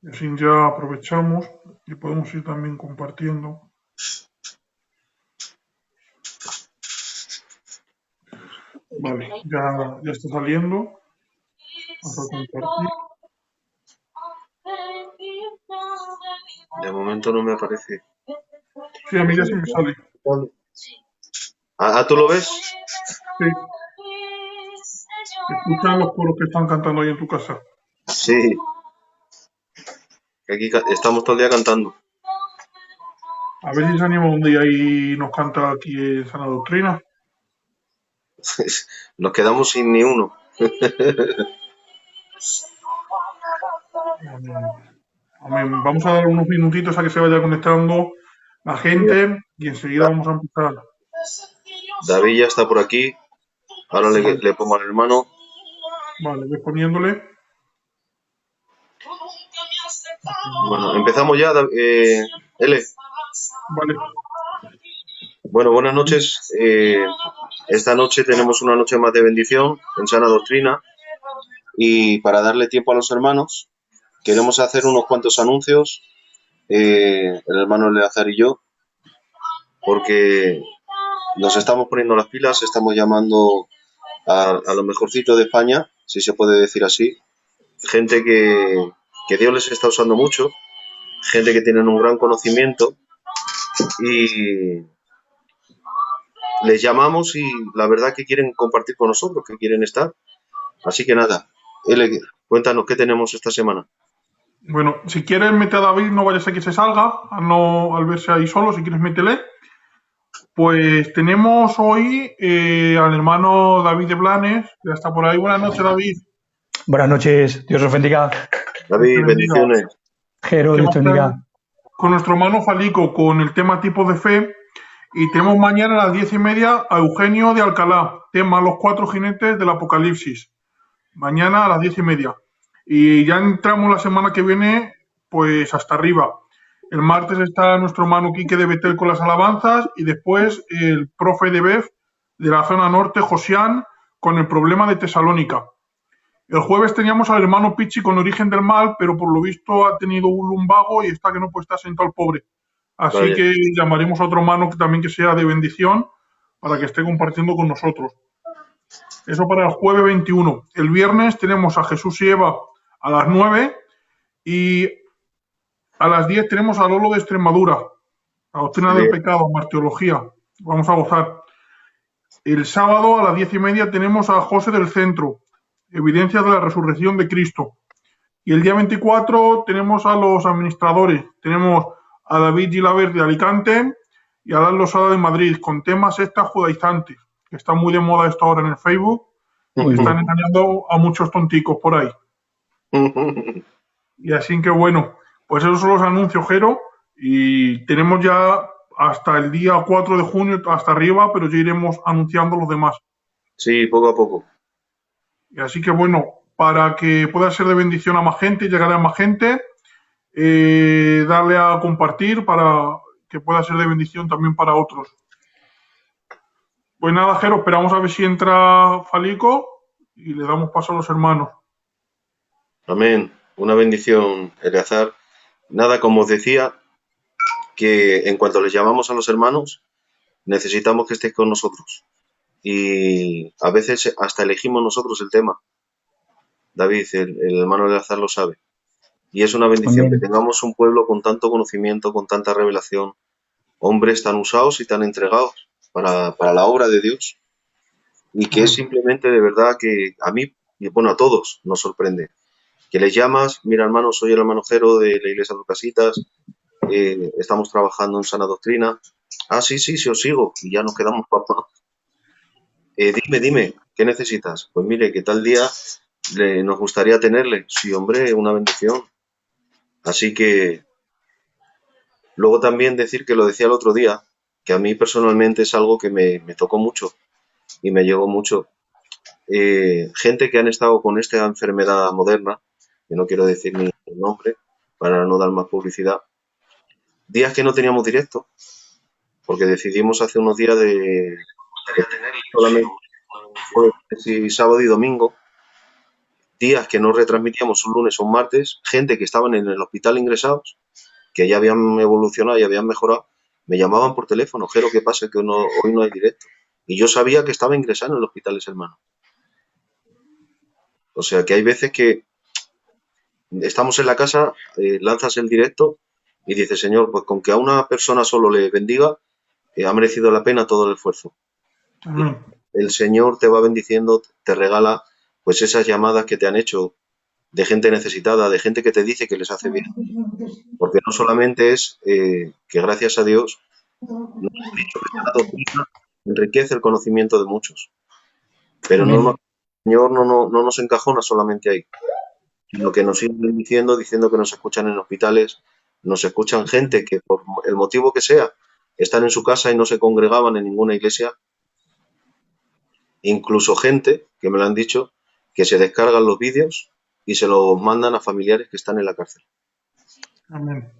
Y así ya aprovechamos y podemos ir también compartiendo. Vale, ya está saliendo. Vamos a compartir. De momento no me aparece. Sí, a mí ya sí me sale. ¿Tú lo ves? Sí. Escucha los coros que están cantando ahí en tu casa. Sí. Aquí estamos todo el día cantando. A ver si se anima un día y nos canta aquí en Sana Doctrina. Nos quedamos sin ni uno. Amén. Vamos a dar unos minutitos a que se vaya conectando la gente y enseguida vamos a empezar. David ya está por aquí. Ahora le pongo al hermano. Vale, voy poniéndole. Bueno, empezamos ya, L. Vale. Bueno, buenas noches. Esta noche tenemos una noche más de bendición en Sana Doctrina. Y para darle tiempo a los hermanos, queremos hacer unos cuantos anuncios, el hermano Eleazar y yo, porque nos estamos poniendo las pilas, estamos llamando a lo mejorcito de España, si se puede decir así, gente que Dios les está usando mucho, gente que tienen un gran conocimiento y les llamamos y la verdad que quieren compartir con nosotros, que quieren estar. Así que nada, cuéntanos qué tenemos esta semana. Bueno, si quieres mete a David, no vaya a ser que se salga, al verse ahí solo, si quieres métele. Pues tenemos hoy al hermano David de Blanes, que ya está por ahí. Buenas noches, David. Buenas noches, Dios os bendiga. David, bendiciones. Jero, Dios te bendiga. Con nuestro hermano Falico, con el tema tipos de fe. Y tenemos mañana a las 10:30 a Eugenio de Alcalá, tema Los cuatro jinetes del Apocalipsis. Mañana a las 10:30. Y ya entramos la semana que viene, pues hasta arriba. El martes está nuestro hermano Quique de Betel con las alabanzas y después el profe de Bef de la zona norte, Josián, con el problema de Tesalónica. El jueves teníamos al hermano Pichi con Origen del Mal, pero por lo visto ha tenido un lumbago y está que no puede estar sentado el pobre. Así Vale. que llamaremos a otro hermano que también que sea de bendición para que esté compartiendo con nosotros. Eso para el jueves 21. El viernes tenemos a Jesús y Eva a las 9 y a las 10 tenemos a Lolo de Extremadura, la doctrina del pecado, martiología. Vamos a gozar. El sábado a las 10:30 tenemos a José del Centro, evidencias de la resurrección de Cristo. Y el día 24 tenemos a los administradores. Tenemos a David Gilabert de Alicante y a Dan Losada de Madrid, con temas sectas judaizantes, que está muy de moda esto ahora en el Facebook, y están engañando a muchos tonticos por ahí. Y así que bueno, pues esos son los anuncios, Jero, y tenemos ya hasta el día 4 de junio, hasta arriba, pero ya iremos anunciando los demás. Sí, poco a poco. Y así que bueno, para que pueda ser de bendición a más gente, llegar a más gente, darle a compartir para que pueda ser de bendición también para otros. Pues nada, Jero, esperamos a ver si entra Falico y le damos paso a los hermanos. Amén. Una bendición, Eleazar. Nada, como os decía, que en cuanto les llamamos a los hermanos, necesitamos que estéis con nosotros. Y a veces hasta elegimos nosotros el tema. David, el hermano Eleazar lo sabe. Y es una bendición que tengamos un pueblo con tanto conocimiento, con tanta revelación, hombres tan usados y tan entregados para la obra de Dios. Y que es simplemente de verdad que a mí, y bueno, a todos nos sorprende. Que les llamas, mira hermano, soy el hermano Jero de la iglesia de Lucasitas, estamos trabajando en Sana Doctrina. Sí, os sigo. Y ya nos quedamos papá. Dime, ¿qué necesitas? Pues mire, que tal día nos gustaría tenerle. Sí, hombre, una bendición. Así que luego también decir que lo decía el otro día, que a mí personalmente es algo que me tocó mucho y me llegó mucho. Gente que han estado con esta enfermedad moderna, que no quiero decir ni el nombre para no dar más publicidad, días que no teníamos directo, porque decidimos hace unos días de tener solamente jueves y sábado y domingo, días que no retransmitíamos un lunes o un martes, gente que estaban en el hospital ingresados, que ya habían evolucionado y habían mejorado, me llamaban por teléfono, Jero, ¿qué pasa? Que hoy no hay directo. Y yo sabía que estaba ingresado en el hospital ese hermano. O sea que hay veces que estamos en la casa, lanzas el directo y dices, Señor, pues con que a una persona solo le bendiga, ha merecido la pena todo el esfuerzo. Amén. El Señor te va bendiciendo, te regala pues esas llamadas que te han hecho de gente necesitada, de gente que te dice que les hace bien. Porque no solamente es que gracias a Dios nos ha dicho que la doctrina enriquece el conocimiento de muchos. Pero Amén. el Señor no nos encajona solamente ahí, sino que nos sigue diciendo que nos escuchan en hospitales, nos escuchan gente que por el motivo que sea están en su casa y no se congregaban en ninguna iglesia. Incluso gente, que me lo han dicho, que se descargan los vídeos y se los mandan a familiares que están en la cárcel. Amén.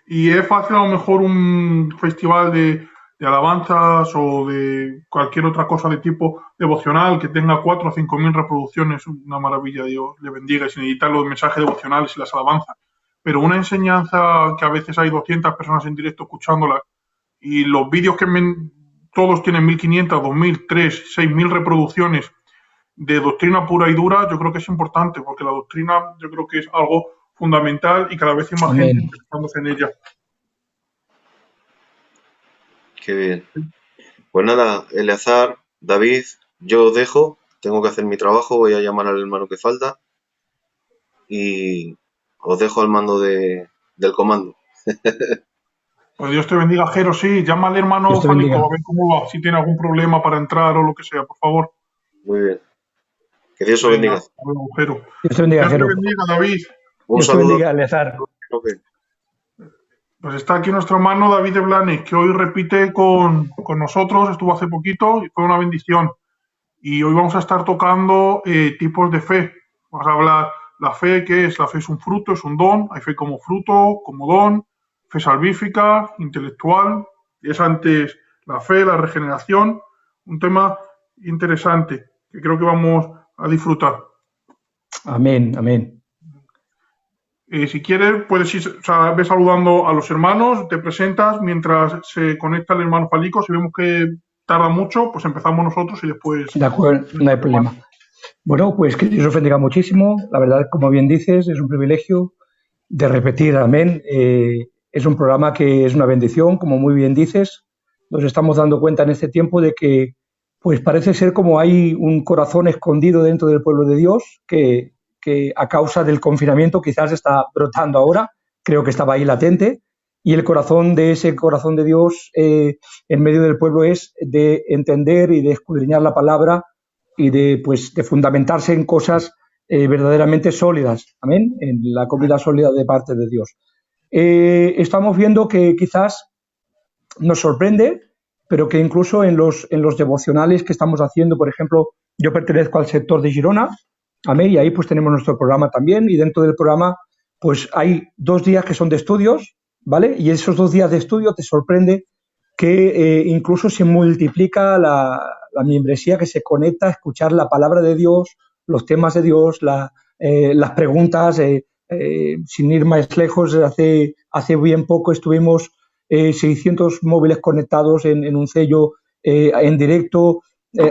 Y es fácil a lo mejor un festival de alabanzas o de cualquier otra cosa de tipo devocional que tenga 4 o 5 mil reproducciones, una maravilla, Dios le bendiga, sin editar los mensajes devocionales y las alabanzas. Pero una enseñanza que a veces hay 200 personas en directo escuchándola y los vídeos todos tienen 1500, 2000, 3, 6000 reproducciones de doctrina pura y dura, yo creo que es importante, porque la doctrina yo creo que es algo fundamental y cada vez hay más gente Amén. interesándose en ella. Qué bien. Pues nada, Eleazar, David, yo os dejo, tengo que hacer mi trabajo, voy a llamar al hermano que falta y os dejo al mando del comando. Pues Dios te bendiga, Jero, sí, llama al hermano Dios te Falico, bendiga. a ver cómo va, si tiene algún problema para entrar o lo que sea, por favor. Muy bien. Que Dios os Venga, bendiga. hasta luego, Jero. Dios te bendiga, Dios te Jero. bendiga, David. Un Dios te saludo. bendiga, Eleazar. Pues está aquí nuestro hermano David de Blanes, que hoy repite con nosotros, estuvo hace poquito y fue una bendición. Y hoy vamos a estar tocando tipos de fe. Vamos a hablar la fe, ¿qué es? La fe es un fruto, es un don. Hay fe como fruto, como don, fe salvífica, intelectual. Y es antes la fe, la regeneración. Un tema interesante que creo que vamos a disfrutar. Amén, amén. Si quieres, puedes ir, ve saludando a los hermanos, te presentas mientras se conecta el hermano Falico. Si vemos que tarda mucho, pues empezamos nosotros y después. De acuerdo, no hay problema. Bueno, pues que Dios os bendiga muchísimo. La verdad, como bien dices, es un privilegio de repetir, amén. Es un programa que es una bendición, como muy bien dices. Nos estamos dando cuenta en este tiempo de que, pues parece ser como hay un corazón escondido dentro del pueblo de Dios que a causa del confinamiento quizás está brotando ahora. Creo que estaba ahí latente. Y el corazón de ese corazón de Dios en medio del pueblo es de entender y de escudriñar la palabra y de fundamentarse en cosas verdaderamente sólidas, amén, en la comida sólida de parte de Dios. Estamos viendo que quizás nos sorprende, pero que incluso en los devocionales que estamos haciendo, por ejemplo, yo pertenezco al sector de Girona, amén, y ahí pues tenemos nuestro programa también, y dentro del programa pues hay 2 días que son de estudios, ¿vale? Y esos 2 días de estudio te sorprende que incluso se multiplica la membresía que se conecta a escuchar la palabra de Dios, los temas de Dios, las preguntas. Sin ir más lejos, hace bien poco estuvimos 600 móviles conectados en un sello en directo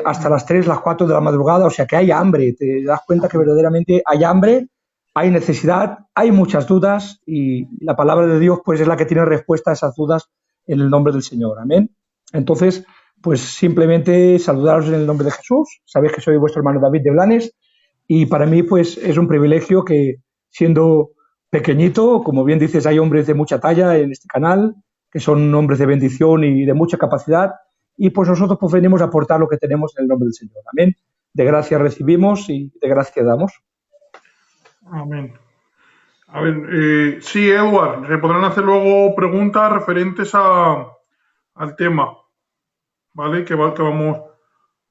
hasta las 3, las 4 de la madrugada. O sea que hay hambre, te das cuenta que verdaderamente hay hambre, hay necesidad, hay muchas dudas y la palabra de Dios pues es la que tiene respuesta a esas dudas en el nombre del Señor. Amén. Entonces, pues simplemente saludaros en el nombre de Jesús. Sabéis que soy vuestro hermano David de Blanes y para mí pues es un privilegio que siendo pequeñito, como bien dices, hay hombres de mucha talla en este canal, que son hombres de bendición y de mucha capacidad y pues nosotros pues venimos a aportar lo que tenemos en el nombre del Señor. Amén. De gracia recibimos y de gracia damos. Amén. A ver, sí, Edward, se podrán hacer luego preguntas referentes al tema, ¿vale? Que vamos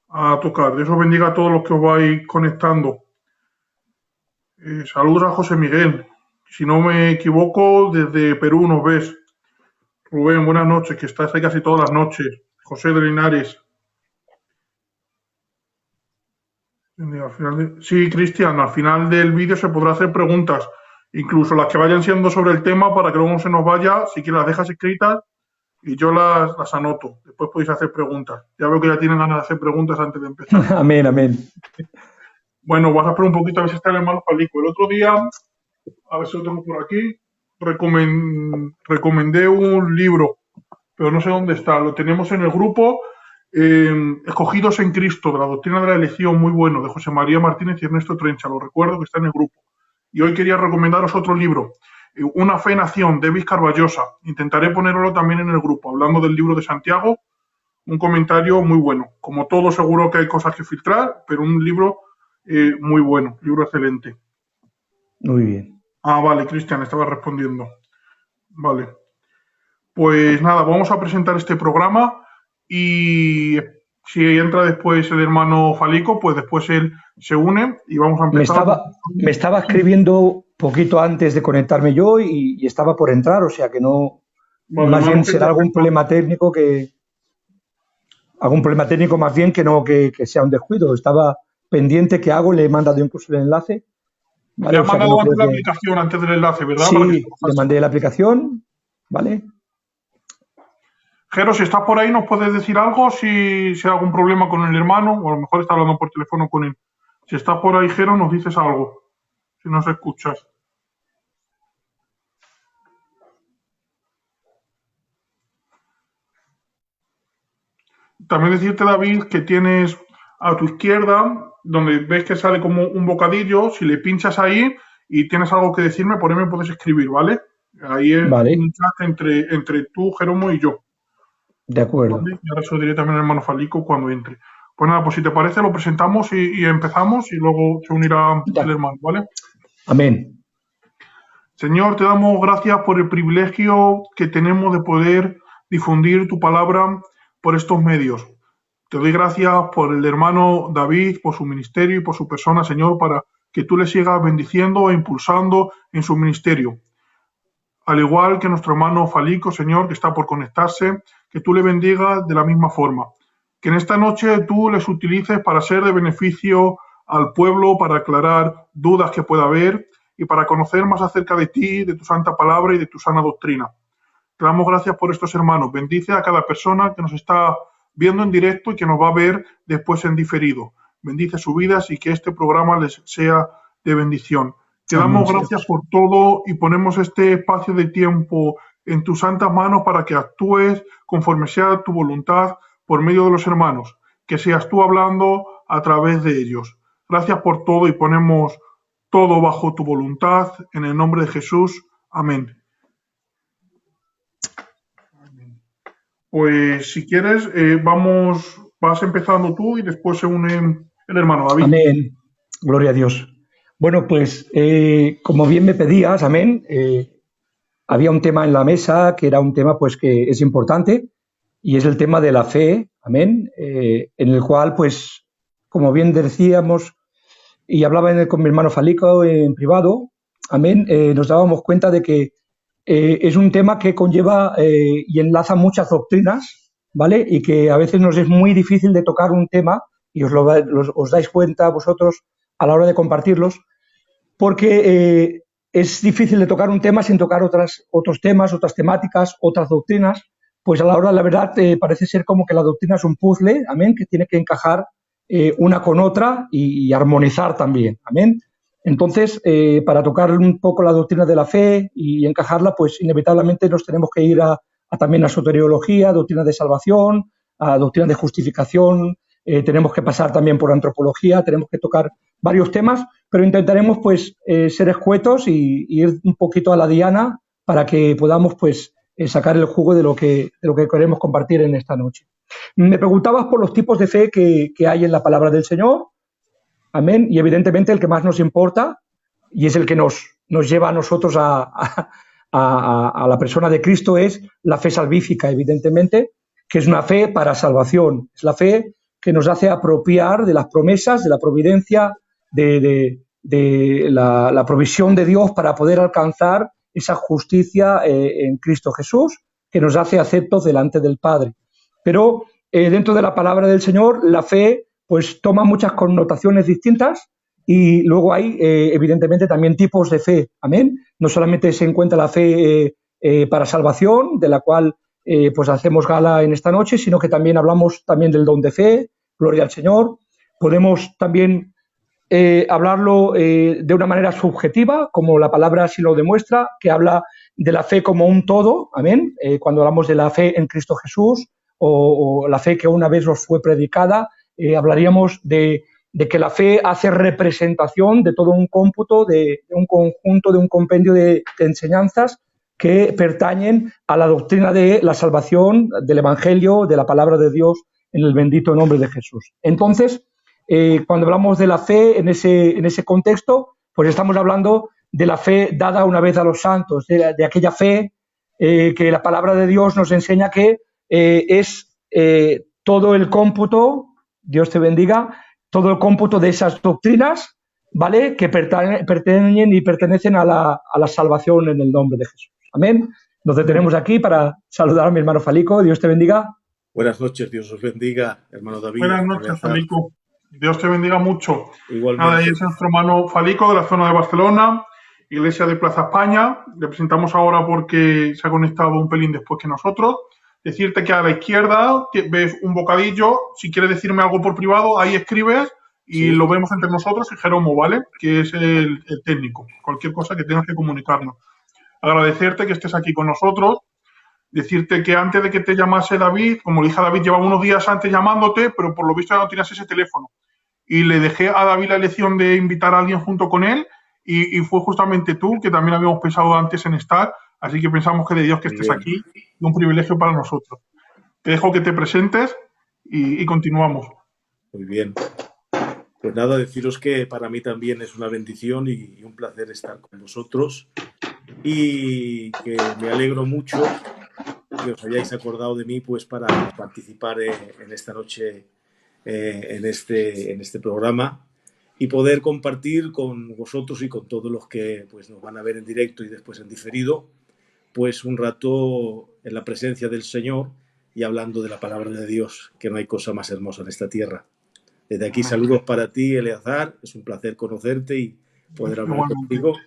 a tocar. Dios os bendiga a todos los que os vais conectando. Saludos a José Miguel. Si no me equivoco, desde Perú nos ves. Rubén, buenas noches, que estás ahí casi todas las noches. José de Linares. Sí, Cristian, al final del vídeo se podrá hacer preguntas, incluso las que vayan siendo sobre el tema, para que luego no se nos vaya. Si quieres las dejas escritas y yo las anoto. Después podéis hacer preguntas. Ya veo que ya tienen ganas de hacer preguntas antes de empezar. Amén, amén. Bueno, vas a esperar un poquito a ver si está el hermano Falico. El otro día, a ver si lo tengo por aquí, recomendé un libro, pero no sé dónde está. Lo tenemos en el grupo, Escogidos en Cristo, de la doctrina de la elección, muy bueno, de José María Martínez y Ernesto Trencha. Lo recuerdo, que está en el grupo. Y hoy quería recomendaros otro libro, Una fe nación, de David Carballosa. Intentaré ponerlo también en el grupo, hablando del libro de Santiago. Un comentario muy bueno. Como todo, seguro que hay cosas que filtrar, pero un libro muy bueno, libro excelente. Muy bien. Ah, vale, Cristian, estaba respondiendo. Vale. Pues nada, vamos a presentar este programa y si entra después el hermano Falico, pues después él se une y vamos a empezar. Me estaba escribiendo poquito antes de conectarme yo y estaba por entrar, o sea que no. Vale, más bien hermano, será algún problema técnico más bien que no que sea un descuido. Estaba pendiente que hago, le he mandado incluso el enlace. ¿Vale? Le ha O sea que mandado no antes creo la que. aplicación, antes del enlace, ¿verdad? Para que Sí, le mandé la aplicación, ¿vale? Jero, si estás por ahí, ¿nos puedes decir algo? Si hay algún problema con el hermano, o a lo mejor está hablando por teléfono con él. Si estás por ahí, Jero, nos dices algo. Si nos escuchas. También decirte, David, que tienes a tu izquierda, donde ves que sale como un bocadillo, si le pinchas ahí y tienes algo que decirme, por ahí me puedes escribir, ¿vale? Ahí es Vale, un chat entre tú, Jeromo y yo. de acuerdo. ¿Vale? Y ahora se lo diré también al hermano Falico cuando entre. Pues nada, pues si te parece, lo presentamos y empezamos y luego se unirá el hermano, ¿vale? Amén. Señor, te damos gracias por el privilegio que tenemos de poder difundir tu palabra por estos medios. Te doy gracias por el hermano David, por su ministerio y por su persona, Señor, para que tú le sigas bendiciendo e impulsando en su ministerio. Al igual que nuestro hermano Falico, Señor, que está por conectarse, que tú le bendigas de la misma forma. Que en esta noche tú les utilices para ser de beneficio al pueblo, para aclarar dudas que pueda haber y para conocer más acerca de ti, de tu santa palabra y de tu sana doctrina. Te damos gracias por estos hermanos. Bendice a cada persona que nos está viendo en directo y que nos va a ver después en diferido. Bendice sus vidas y que este programa les sea de bendición. Te damos gracias por todo y ponemos este espacio de tiempo en tus santas manos para que actúes conforme sea tu voluntad por medio de los hermanos. Que seas tú hablando a través de ellos. Gracias por todo y ponemos todo bajo tu voluntad. En el nombre de Jesús. Amén. Pues si quieres, vas empezando tú y después se une el hermano David. Amén. Gloria a Dios. Bueno, pues como bien me pedías, amén, había un tema en la mesa que era un tema pues que es importante y es el tema de la fe, amén, en el cual pues como bien decíamos y hablaba con mi hermano Falico en privado, amén, nos dábamos cuenta de que es un tema que conlleva y enlaza muchas doctrinas, ¿vale? Y que a veces nos es muy difícil de tocar un tema y os dais cuenta vosotros a la hora de compartirlos, porque es difícil de tocar un tema sin tocar otros temas, otras temáticas, otras doctrinas, pues a la hora, la verdad, parece ser como que la doctrina es un puzzle, amén, que tiene que encajar una con otra y armonizar también, amén. Entonces, para tocar un poco la doctrina de la fe y encajarla, pues inevitablemente nos tenemos que ir también a soteriología, doctrina de salvación, a doctrina de justificación, tenemos que pasar también por antropología, tenemos que tocar varios temas, pero intentaremos pues ser escuetos y ir un poquito a la diana para que podamos pues sacar el jugo de lo que queremos compartir en esta noche. Me preguntabas por los tipos de fe que hay en la palabra del Señor. Amén. Y evidentemente el que más nos importa y es el que nos lleva a nosotros a la persona de Cristo es la fe salvífica, evidentemente, que es una fe para salvación. Es la fe que nos hace apropiar de las promesas, de la providencia, de la provisión de Dios para poder alcanzar esa justicia en Cristo Jesús, que nos hace aceptos delante del Padre. Pero dentro de la palabra del Señor, la fe pues toma muchas connotaciones distintas y luego hay, evidentemente, también tipos de fe. Amén. No solamente se encuentra la fe para salvación, de la cual pues hacemos gala en esta noche, sino que también hablamos también del don de fe, gloria al Señor. Podemos también hablarlo de una manera subjetiva, como la palabra así lo demuestra, que habla de la fe como un todo, amén, cuando hablamos de la fe en Cristo Jesús o la fe que una vez nos fue predicada, hablaríamos de que la fe hace representación de todo un cómputo, de un conjunto, de un compendio de enseñanzas que pertañen a la doctrina de la salvación, del Evangelio, de la palabra de Dios en el bendito nombre de Jesús. Entonces, cuando hablamos de la fe en ese contexto, pues estamos hablando de la fe dada una vez a los santos, de aquella fe que la palabra de Dios nos enseña que es todo el cómputo, Dios te bendiga, todo el cómputo de esas doctrinas, ¿vale?, que pertenecen y pertenecen a la salvación en el nombre de Jesús. Amén. Nos detenemos aquí para saludar a mi hermano Falico. Dios te bendiga. Buenas noches, Dios os bendiga, hermano David. Buenas noches, Falico. Dios te bendiga mucho. Igualmente. Nada, es nuestro hermano Falico de la zona de Barcelona, Iglesia de Plaza España. Le presentamos ahora porque se ha conectado un pelín después que nosotros. Decirte que a la izquierda ves un bocadillo. Si quieres decirme algo por privado, ahí escribes y sí, lo vemos entre nosotros y Jeromo, ¿vale? Que es el técnico. Cualquier cosa que tengas que comunicarnos. Agradecerte que estés aquí con nosotros. Decirte que antes de que te llamase David, como le dije a David, llevaba unos días antes llamándote, pero por lo visto ya no tenías ese teléfono. Y le dejé a David la elección de invitar a alguien junto con él y fue justamente tú, que también habíamos pensado antes en estar. Así que pensamos que de Dios que estés aquí, es un privilegio para nosotros. Te dejo que te presentes y continuamos. Muy bien. Pues nada, deciros que para mí también es una bendición y un placer estar con vosotros y que me alegro mucho que os hayáis acordado de mí pues para participar en esta noche en este programa y poder compartir con vosotros y con todos los que pues nos van a ver en directo y después en diferido pues un rato en la presencia del Señor y hablando de la palabra de Dios, que no hay cosa más hermosa en esta tierra. Desde aquí saludos para ti, Eleazar, es un placer conocerte y poder hablar contigo.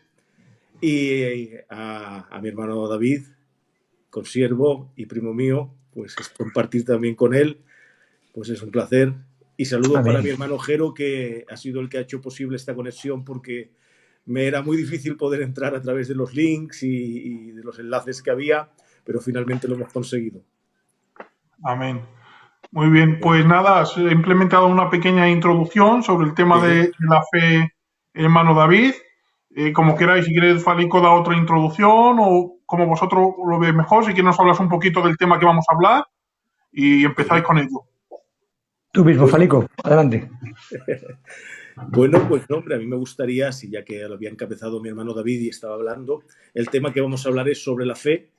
Y a mi hermano David, consiervo y primo mío, pues compartir también con él, pues es un placer. Y saludos para mi hermano Jero, que ha sido el que ha hecho posible esta conexión porque me era muy difícil poder entrar a través de los links y de los enlaces que había, pero finalmente lo hemos conseguido. Amén. Muy bien, pues nada, he implementado una pequeña introducción sobre el tema de la fe, hermano David. Como queráis, si queréis, Falico da otra introducción o como vosotros lo veis mejor, si quieres nos hablas un poquito del tema que vamos a hablar y empezáis con ello. Tú mismo, Falico, adelante. Bueno, pues hombre, a mí me gustaría, si ya que lo había encabezado mi hermano David y estaba hablando, el tema que vamos a hablar es sobre la fe.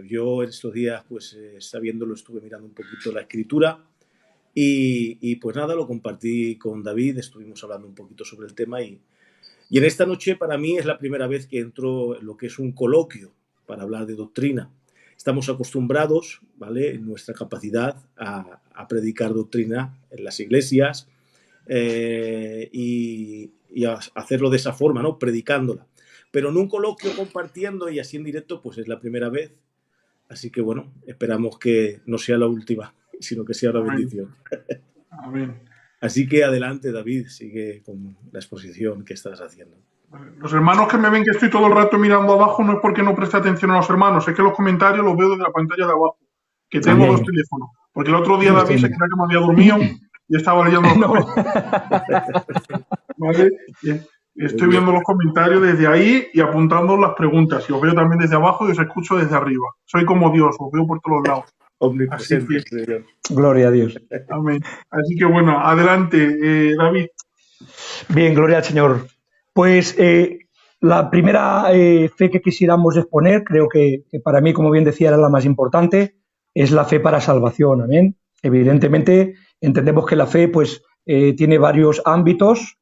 Yo en estos días, pues sabiéndolo, estuve mirando un poquito la escritura y pues nada, lo compartí con David, estuvimos hablando un poquito sobre el tema y en esta noche para mí es la primera vez que entro en lo que es un coloquio para hablar de doctrina. Estamos acostumbrados, ¿vale?, en nuestra capacidad a predicar doctrina en las iglesias y a hacerlo de esa forma, ¿no?, predicándola. Pero en un coloquio compartiendo y así en directo, pues es la primera vez. Así que bueno, esperamos que no sea la última, sino que sea una bendición. Amén. Así que adelante, David, sigue con la exposición que estás haciendo. Los hermanos que me ven que estoy todo el rato mirando abajo no es porque no preste atención a los hermanos, es que los comentarios los veo desde la pantalla de abajo, que tengo dos teléfonos. Porque el otro día David se creía que me había dormido y estaba leyendo los ¿vale? Estoy viendo los comentarios desde ahí y apuntando las preguntas. Y os veo también desde abajo y os escucho desde arriba. Soy como Dios, os veo por todos lados. Omnipresente. Gloria a Dios. Amén. Así que bueno, adelante, David. Bien, gloria al Señor. Pues la primera fe que quisiéramos exponer, creo que para mí, como bien decía, era la más importante, es la fe para salvación. Amén. Evidentemente, entendemos que la fe pues, tiene varios ámbitos,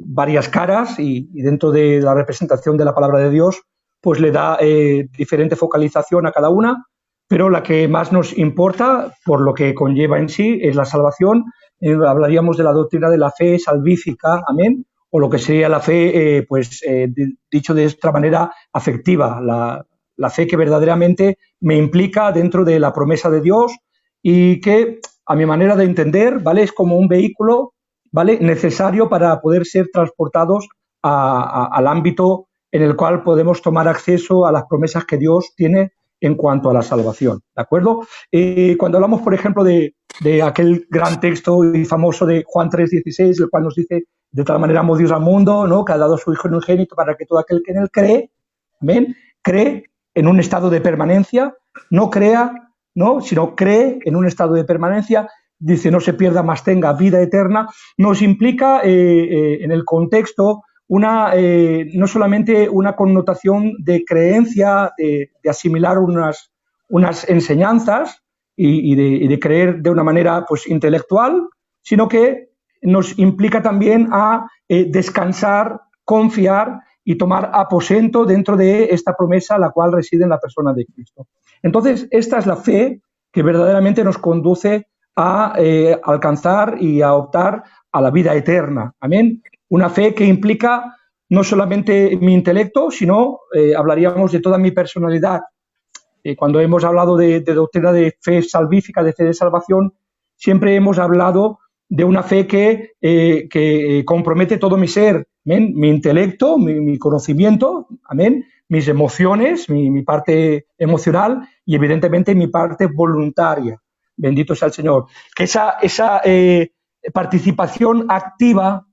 varias caras y dentro de la representación de la palabra de Dios pues le da diferente focalización a cada una, pero la que más nos importa, por lo que conlleva en sí, es la salvación. Hablaríamos de la doctrina de la fe salvífica, amén, o lo que sería la fe, dicho de esta manera, afectiva, la fe que verdaderamente me implica dentro de la promesa de Dios y que, a mi manera de entender, ¿vale?, es como un vehículo, ¿vale?, necesario para poder ser transportados al ámbito en el cual podemos tomar acceso a las promesas que Dios tiene en cuanto a la salvación, ¿de acuerdo? Cuando hablamos, por ejemplo, de aquel gran texto y famoso de Juan 3:16, el cual nos dice: de tal manera amó Dios al mundo, ¿no?, que ha dado su Hijo unigénito para que todo aquel que en él cree, amén, cree en un estado de permanencia, no crea, ¿no?, sino cree en un estado de permanencia, dice no se pierda, mas tenga vida eterna, nos implica en el contexto no solamente una connotación de creencia, de asimilar unas enseñanzas y de creer de una manera pues intelectual, sino que nos implica también a descansar, confiar y tomar aposento dentro de esta promesa, la cual reside en la persona de Cristo. Entonces, esta es la fe que verdaderamente nos conduce a alcanzar y a optar a la vida eterna. Amén. Una fe que implica no solamente mi intelecto, sino hablaríamos de toda mi personalidad. Cuando hemos hablado de doctrina de fe salvífica, de fe de salvación, siempre hemos hablado de una fe que compromete todo mi ser, ¿amén?, mi intelecto, mi conocimiento, amén, mis emociones, mi parte emocional y evidentemente mi parte voluntaria. Bendito sea el Señor. Que esa participación activa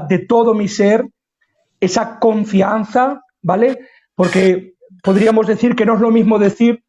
de todo mi ser, esa confianza, ¿vale? Porque podríamos decir que no es lo mismo decir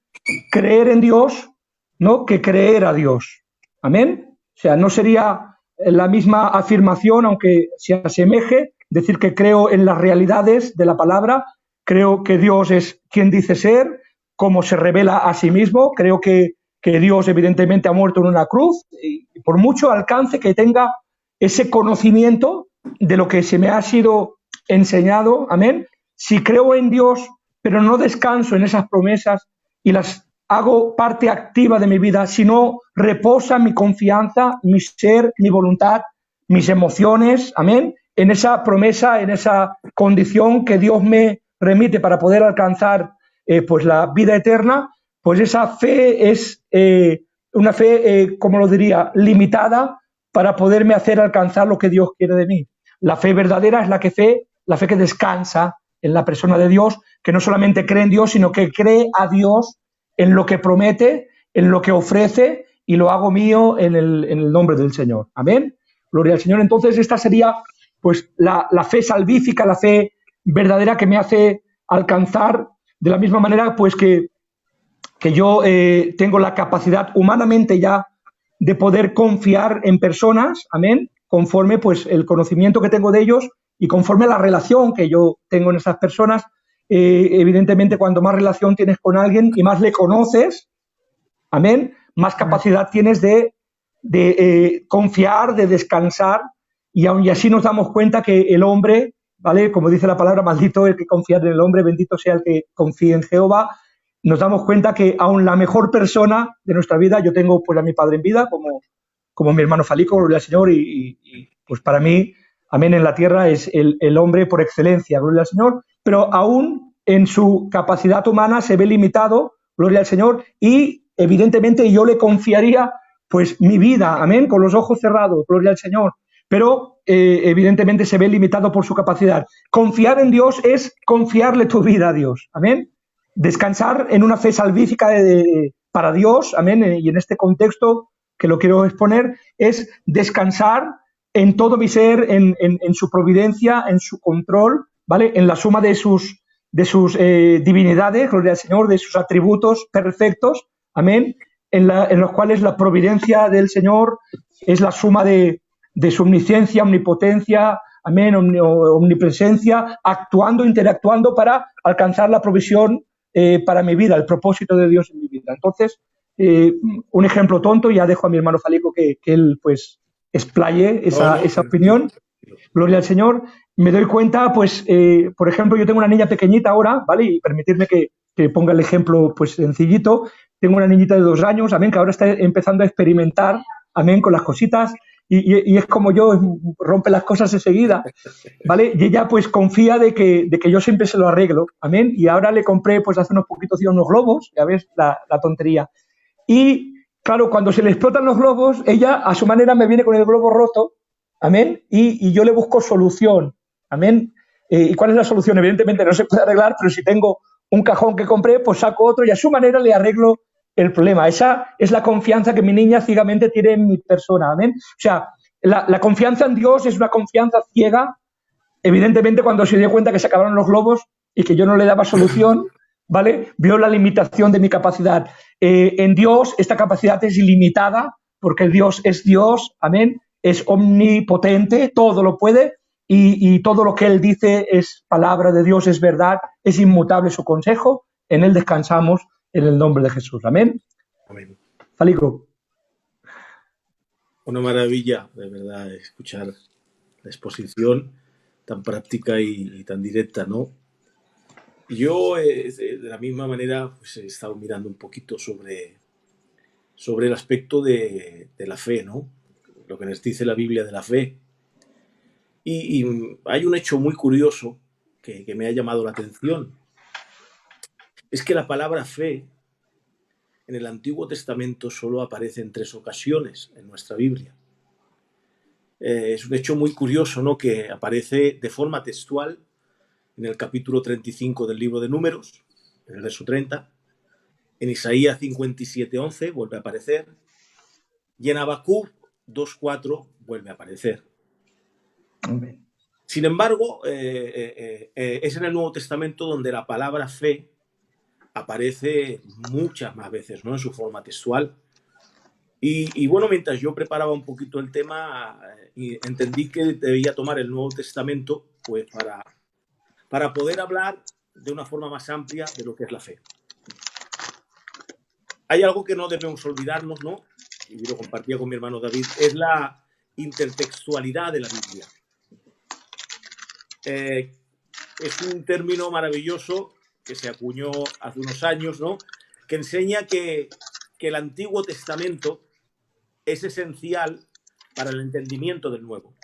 creer en Dios, ¿no?, que creer a Dios. ¿Amén? O sea, no sería la misma afirmación, aunque se asemeje, decir que creo en las realidades de la palabra, creo que Dios es quien dice ser, cómo se revela a sí mismo, creo que Dios evidentemente ha muerto en una cruz, y por mucho alcance que tenga ese conocimiento de lo que se me ha sido enseñado, amén, si creo en Dios, pero no descanso en esas promesas y las hago parte activa de mi vida, si no reposa mi confianza, mi ser, mi voluntad, mis emociones, amén, en esa promesa, en esa condición que Dios me remite para poder alcanzar pues la vida eterna, pues esa fe es una fe, como lo diría, limitada para poderme hacer alcanzar lo que Dios quiere de mí. La fe verdadera es la fe que descansa en la persona de Dios, que no solamente cree en Dios, sino que cree a Dios en lo que promete, en lo que ofrece, y lo hago mío en el nombre del Señor. Amén. Gloria al Señor. Entonces, esta sería pues la fe salvífica, la fe verdadera que me hace alcanzar de la misma manera pues que yo tengo la capacidad humanamente ya de poder confiar en personas, amén, conforme pues el conocimiento que tengo de ellos y conforme la relación que yo tengo en esas personas. Evidentemente, cuanto más relación tienes con alguien y más le conoces, amén, más capacidad tienes de confiar, de descansar, y aun y así nos damos cuenta que el hombre, ¿vale?, como dice la palabra, maldito el que confía en el hombre, bendito sea el que confíe en Jehová. Nos damos cuenta que aun la mejor persona de nuestra vida, yo tengo pues a mi padre en vida como mi hermano Falico, gloria al Señor, y pues para mí, amén, en la tierra es el hombre por excelencia, gloria al Señor, pero aún en su capacidad humana se ve limitado, gloria al Señor, y evidentemente yo le confiaría pues mi vida, amén, con los ojos cerrados, gloria al Señor, pero evidentemente se ve limitado por su capacidad. Confiar en Dios es confiarle tu vida a Dios, amén. Descansar en una fe salvífica para Dios, amén, y en este contexto que lo quiero exponer, es descansar en todo mi ser, en su providencia, en su control, ¿vale?, en la suma de sus divinidades, gloria al Señor, de sus atributos perfectos, amén, en los cuales la providencia del Señor es la suma de su omnisciencia, omnipotencia, amén, omnipresencia, actuando, interactuando para alcanzar la provisión para mi vida, el propósito de Dios en mi vida. Entonces, un ejemplo tonto, ya dejo a mi hermano Falico que él pues explaye esa opinión. Gloria al Señor. Me doy cuenta, pues, por ejemplo, yo tengo una niña pequeñita ahora, ¿vale? Y permitirme que ponga el ejemplo, pues, sencillito. tengo una niñita de 2 años, amén, que ahora está empezando a experimentar, amén, con las cositas, y es como yo, rompe las cosas enseguida, ¿vale? Y ella pues confía de que yo siempre se lo arreglo, amén, y ahora le compré pues hace unos poquitos días unos globos, ya ves la tontería. Y claro, cuando se le explotan los globos, ella a su manera me viene con el globo roto, amén, y yo le busco solución, amén. ¿Y cuál es la solución? Evidentemente no se puede arreglar, pero si tengo un cajón que compré, pues saco otro y a su manera le arreglo el problema. Esa es la confianza que mi niña ciegamente tiene en mi persona, amén. O sea, la confianza en Dios es una confianza ciega. Evidentemente, cuando se dio cuenta que se acabaron los globos y que yo no le daba solución, ¿vale? Vio la limitación de mi capacidad. En Dios esta capacidad es ilimitada porque Dios es Dios, amén, es omnipotente, todo lo puede y todo lo que Él dice es palabra de Dios, es verdad, es inmutable su consejo, en Él descansamos en el nombre de Jesús, amén. Amén. Falico. Una maravilla, de verdad, escuchar la exposición tan práctica y tan directa, ¿no? Yo, de la misma manera, pues he estado mirando un poquito sobre el aspecto de la fe, ¿no? Lo que nos dice la Biblia de la fe. Y hay un hecho muy curioso que me ha llamado la atención. Es que la palabra fe en el Antiguo Testamento solo aparece en 3 ocasiones en nuestra Biblia. Es un hecho muy curioso, ¿no? Que aparece de forma textual en el capítulo 35 del libro de Números, en el verso 30, en Isaías 57:11 vuelve a aparecer, y en Habacuc 2:4 vuelve a aparecer. Amén. Sin embargo, es en el Nuevo Testamento donde la palabra fe aparece muchas más veces, ¿no? En su forma textual. Y bueno, mientras yo preparaba un poquito el tema, entendí que debía tomar el Nuevo Testamento pues para poder hablar de una forma más amplia de lo que es la fe. Hay algo que no debemos olvidarnos, ¿no? Y lo compartía con mi hermano David, es la intertextualidad de la Biblia. Es un término maravilloso que se acuñó hace unos años, ¿no? Que enseña que el Antiguo Testamento es esencial para el entendimiento del Nuevo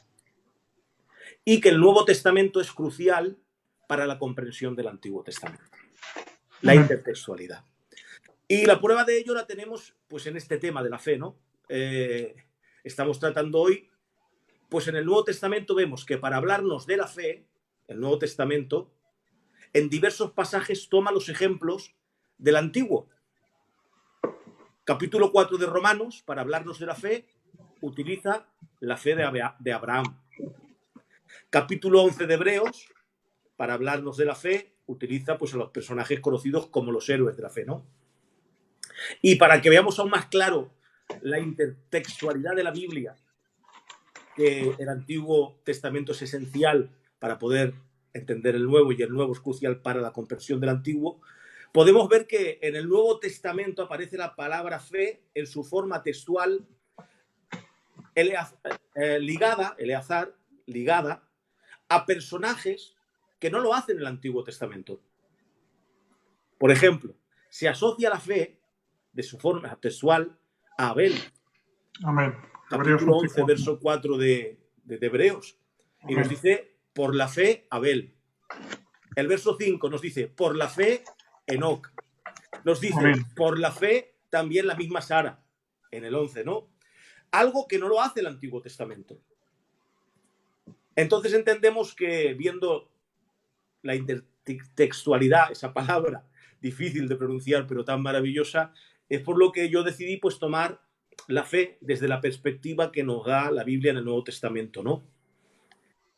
y que el Nuevo Testamento es crucial para la comprensión del Antiguo Testamento. La intertextualidad. Y la prueba de ello la tenemos pues en este tema de la fe, ¿no? Estamos tratando hoy, pues en el Nuevo Testamento vemos que para hablarnos de la fe, el Nuevo Testamento, en diversos pasajes toma los ejemplos del Antiguo. Capítulo 4 de Romanos, para hablarnos de la fe, utiliza la fe de Abraham. Capítulo 11 de Hebreos, para hablarnos de la fe, utiliza pues a los personajes conocidos como los héroes de la fe, ¿no? Y para que veamos aún más claro la intertextualidad de la Biblia, que el Antiguo Testamento es esencial para poder entender el Nuevo y el Nuevo es crucial para la comprensión del Antiguo, podemos ver que en el Nuevo Testamento aparece la palabra fe en su forma textual ligada a personajes que no lo hacen en el Antiguo Testamento. Por ejemplo, se asocia la fe de su forma textual a Abel. Amén. Capítulo 11, verso 4 de Hebreos. Y nos dice, por la fe, Abel. El verso 5 nos dice, por la fe, Enoc. Nos dice, amén, por la fe, también la misma Sara. En el 11, ¿no? Algo que no lo hace el Antiguo Testamento. Entonces entendemos que viendo la intertextualidad, esa palabra difícil de pronunciar, pero tan maravillosa, es por lo que yo decidí pues tomar la fe desde la perspectiva que nos da la Biblia en el Nuevo Testamento, ¿no?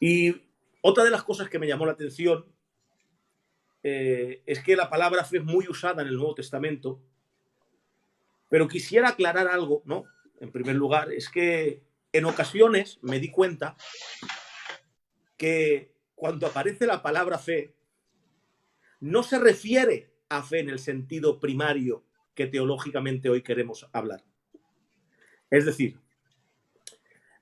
Y otra de las cosas que me llamó la atención es que la palabra fe es muy usada en el Nuevo Testamento, pero quisiera aclarar algo, ¿no? En primer lugar, es que en ocasiones me di cuenta que cuando aparece la palabra fe, no se refiere a fe en el sentido primario que teológicamente hoy queremos hablar. Es decir,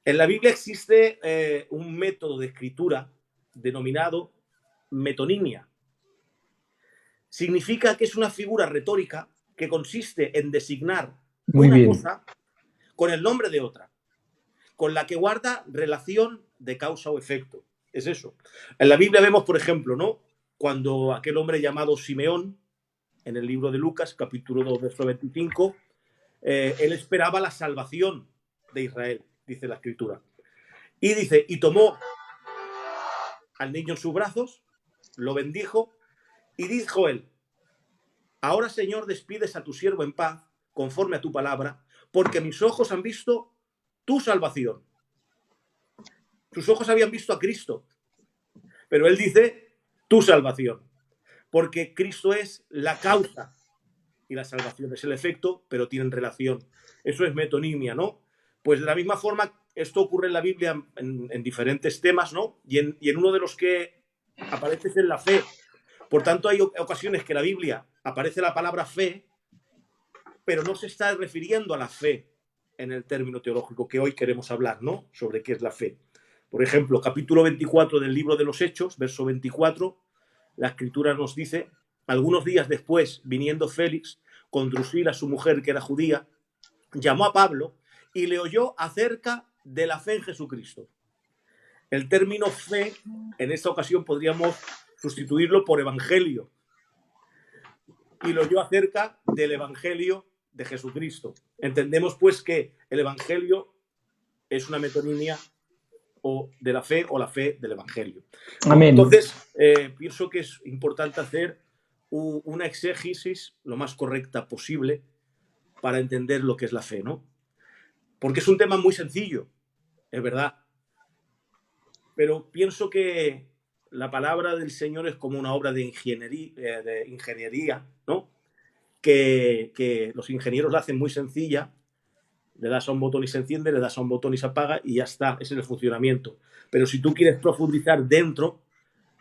en la Biblia existe un método de escritura denominado metonimia. Significa que es una figura retórica que consiste en designar Muy una bien. cosa con el nombre de otra, con la que guarda relación de causa o efecto. Es eso. En la Biblia vemos, por ejemplo, ¿no?, cuando aquel hombre llamado Simeón, en el libro de Lucas, capítulo 2, verso 25, él esperaba la salvación de Israel, dice la Escritura. Y dice, y tomó al niño en sus brazos, lo bendijo, y dijo él, ahora, Señor, despides a tu siervo en paz, conforme a tu palabra, porque mis ojos han visto tu salvación. Sus ojos habían visto a Cristo, pero él dice tu salvación, porque Cristo es la causa y la salvación es el efecto, pero tienen relación. Eso es metonimia, ¿no? Pues de la misma forma, esto ocurre en la Biblia en diferentes temas, ¿no? Y en uno de los que aparece es en la fe. Por tanto, hay ocasiones que en la Biblia aparece la palabra fe, pero no se está refiriendo a la fe en el término teológico que hoy queremos hablar, ¿no?, sobre qué es la fe. Por ejemplo, capítulo 24 del libro de los Hechos, verso 24, la Escritura nos dice, algunos días después, viniendo Félix con Drusila, su mujer, que era judía, llamó a Pablo y le oyó acerca de la fe en Jesucristo. El término fe, en esta ocasión podríamos sustituirlo por evangelio. Y lo oyó acerca del evangelio de Jesucristo. Entendemos, pues, que el evangelio es una metonimia o de la fe o la fe del evangelio. Amén. Entonces, pienso que es importante hacer una exégesis lo más correcta posible para entender lo que es la fe, ¿no? Porque es un tema muy sencillo, es verdad. Pero pienso que la palabra del Señor es como una obra de ingeniería, ¿no?, que los ingenieros la hacen muy sencilla, le das a un botón y se enciende, le das a un botón y se apaga y ya está, ese es el funcionamiento. Pero si tú quieres profundizar dentro,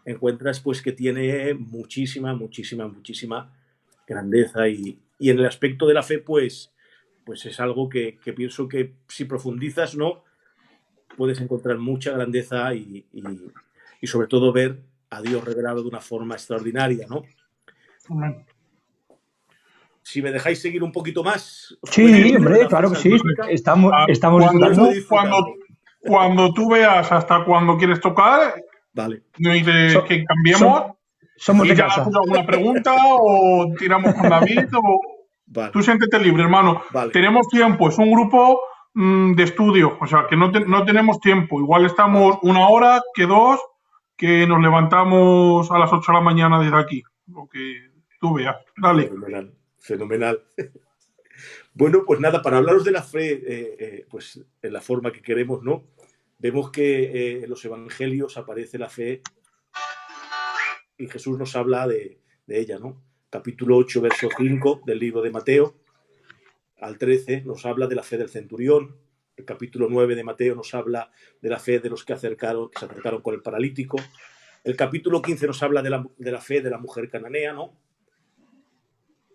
encuentras pues que tiene muchísima grandeza y en el aspecto de la fe pues es algo que pienso que si profundizas, ¿no?, puedes encontrar mucha grandeza y sobre todo ver a Dios revelado de una forma extraordinaria, ¿no? Amén. Si me dejáis seguir un poquito más, os puedo Sí, decir hombre, la claro que fuerza sí. bíblica. Estamos Cuando disfrutando. cuando tú veas hasta cuando quieres tocar, Vale. me dices So- que cambiemos Somos y de ya casa. haces alguna pregunta o tiramos con David o Vale. tú siéntete libre, hermano. Vale. Tenemos tiempo, es un grupo de estudio, o sea que no tenemos tiempo. Igual estamos una hora, que dos, que nos levantamos a las 8 de la mañana desde aquí. Lo que tú veas. Dale. Fenomenal. Bueno, pues nada, para hablaros de la fe, pues en la forma que queremos, ¿no? Vemos que en los evangelios aparece la fe y Jesús nos habla de ella, ¿no? Capítulo 8, verso 5 del libro de Mateo al 13 nos habla de la fe del centurión. El capítulo 9 de Mateo nos habla de la fe de los que se acercaron con el paralítico. El capítulo 15 nos habla de la fe de la mujer cananea, ¿no?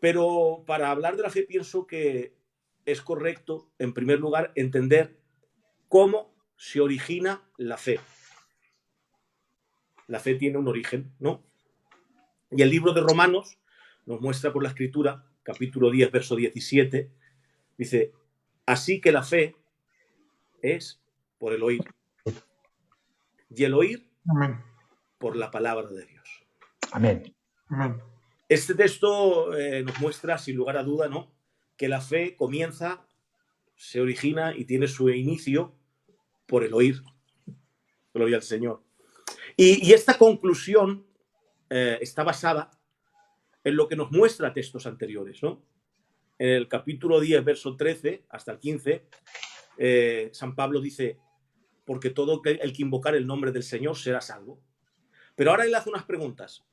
Pero para hablar de la fe pienso que es correcto, en primer lugar, entender cómo se origina la fe. La fe tiene un origen, ¿no? Y el libro de Romanos nos muestra por la Escritura, capítulo 10, verso 17, dice, así que la fe es por el oír. Y el oír Amén. por la palabra de Dios. Amén. Amén. Este texto nos muestra, sin lugar a duda, ¿no?, que la fe comienza, se origina y tiene su inicio por el oír. Gloria al Señor. Y esta conclusión está basada en lo que nos muestra textos anteriores, ¿no? En el capítulo 10, verso 13 hasta el 15, San Pablo dice, porque todo el que invocar el nombre del Señor será salvo. Pero ahora él hace unas preguntas.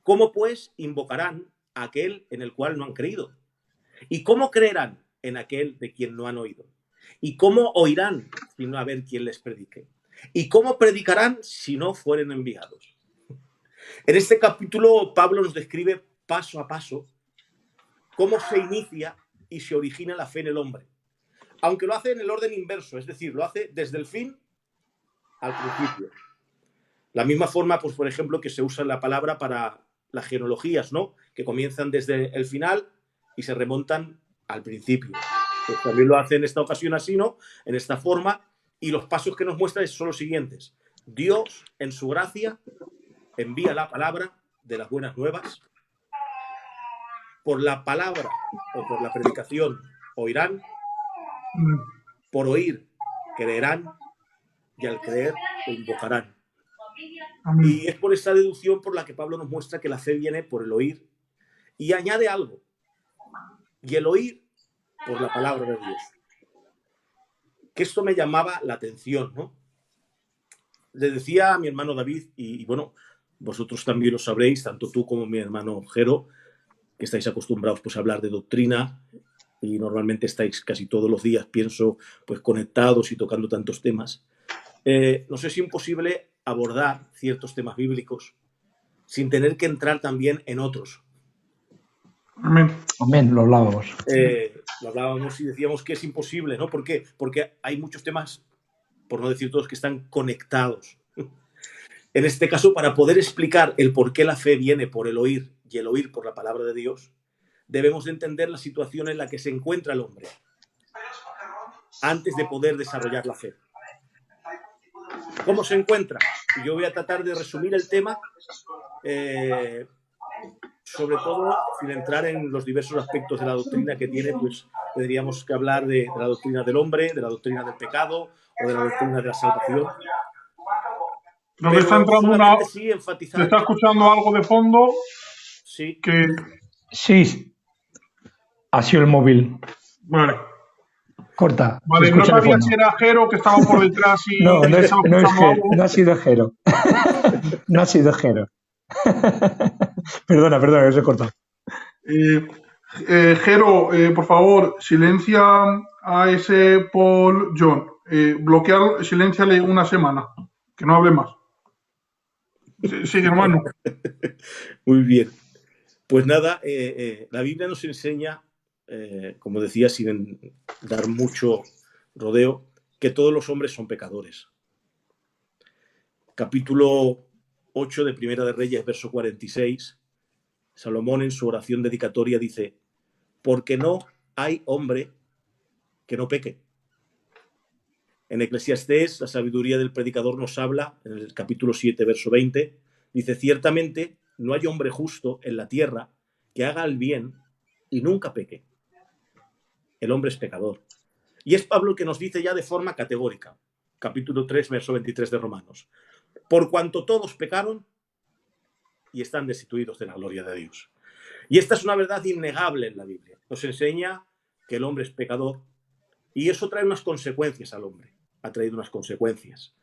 ¿Cómo pues invocarán a aquel en el cual no han creído? ¿Y cómo creerán en aquel de quien no han oído? ¿Y cómo oirán sin no haber quien les predique? ¿Y cómo predicarán si no fueren enviados? En este capítulo Pablo nos describe paso a paso cómo se inicia y se origina la fe en el hombre. Aunque lo hace en el orden inverso, es decir, lo hace desde el fin al principio. La misma forma, pues, por ejemplo, que se usa la palabra para las genealogías, ¿no?, que comienzan desde el final y se remontan al principio. Pues también lo hace en esta ocasión así, ¿no? En esta forma, y los pasos que nos muestra son los siguientes. Dios, en su gracia, envía la palabra de las buenas nuevas. Por la palabra o por la predicación oirán, por oír creerán, y al creer lo invocarán. Amén. Y es por esta deducción por la que Pablo nos muestra que la fe viene por el oír, y añade algo, y el oír por la palabra de Dios. Que esto me llamaba la atención, ¿no? Le decía a mi hermano David, y bueno, vosotros también lo sabréis, tanto tú como mi hermano Jero, que estáis acostumbrados pues a hablar de doctrina, y normalmente estáis casi todos los días, pienso, pues conectados y tocando tantos temas. Nos es imposible abordar ciertos temas bíblicos sin tener que entrar también en otros. Amén. Amén, lo hablábamos. Lo hablábamos y decíamos que es imposible, ¿no? ¿Por qué? Porque hay muchos temas, por no decir todos, que están conectados. En este caso, para poder explicar el por qué la fe viene por el oír y el oír por la palabra de Dios, debemos de entender la situación en la que se encuentra el hombre antes de poder desarrollar la fe. ¿Cómo se encuentra? Y yo voy a tratar de resumir el tema, sobre todo sin entrar en los diversos aspectos de la doctrina que tiene, pues tendríamos que hablar de la doctrina del hombre, de la doctrina del pecado o de la doctrina de la salvación. Creo que está entrando una... Sí, enfatizar... Se está escuchando algo de fondo. Sí. Que... Sí, ha sido el móvil. Vale. Corta. Vale, no sabía si era Jero que estaba por detrás y no estaba escuchando algo. No ha sido Jero. No ha sido Jero. Perdona, que se he cortado. Jero, por favor, silencia a ese Paul John. Silénciale una semana. Que no hable más. Sí, hermano. Muy bien. Pues nada, la Biblia nos enseña, como decía, sin dar mucho rodeo, que todos los hombres son pecadores. Capítulo 8 de Primera de Reyes, verso 46, Salomón en su oración dedicatoria dice: porque no hay hombre que no peque. En Eclesiastés, la sabiduría del predicador nos habla, en el capítulo 7, verso 20, dice: ciertamente no hay hombre justo en la tierra que haga el bien y nunca peque. El hombre es pecador. Y es Pablo el que nos dice ya de forma categórica, capítulo 3, verso 23 de Romanos: por cuanto todos pecaron y están destituidos de la gloria de Dios. Y esta es una verdad innegable en la Biblia. Nos enseña que el hombre es pecador y eso trae unas consecuencias al hombre. Ha traído unas consecuencias.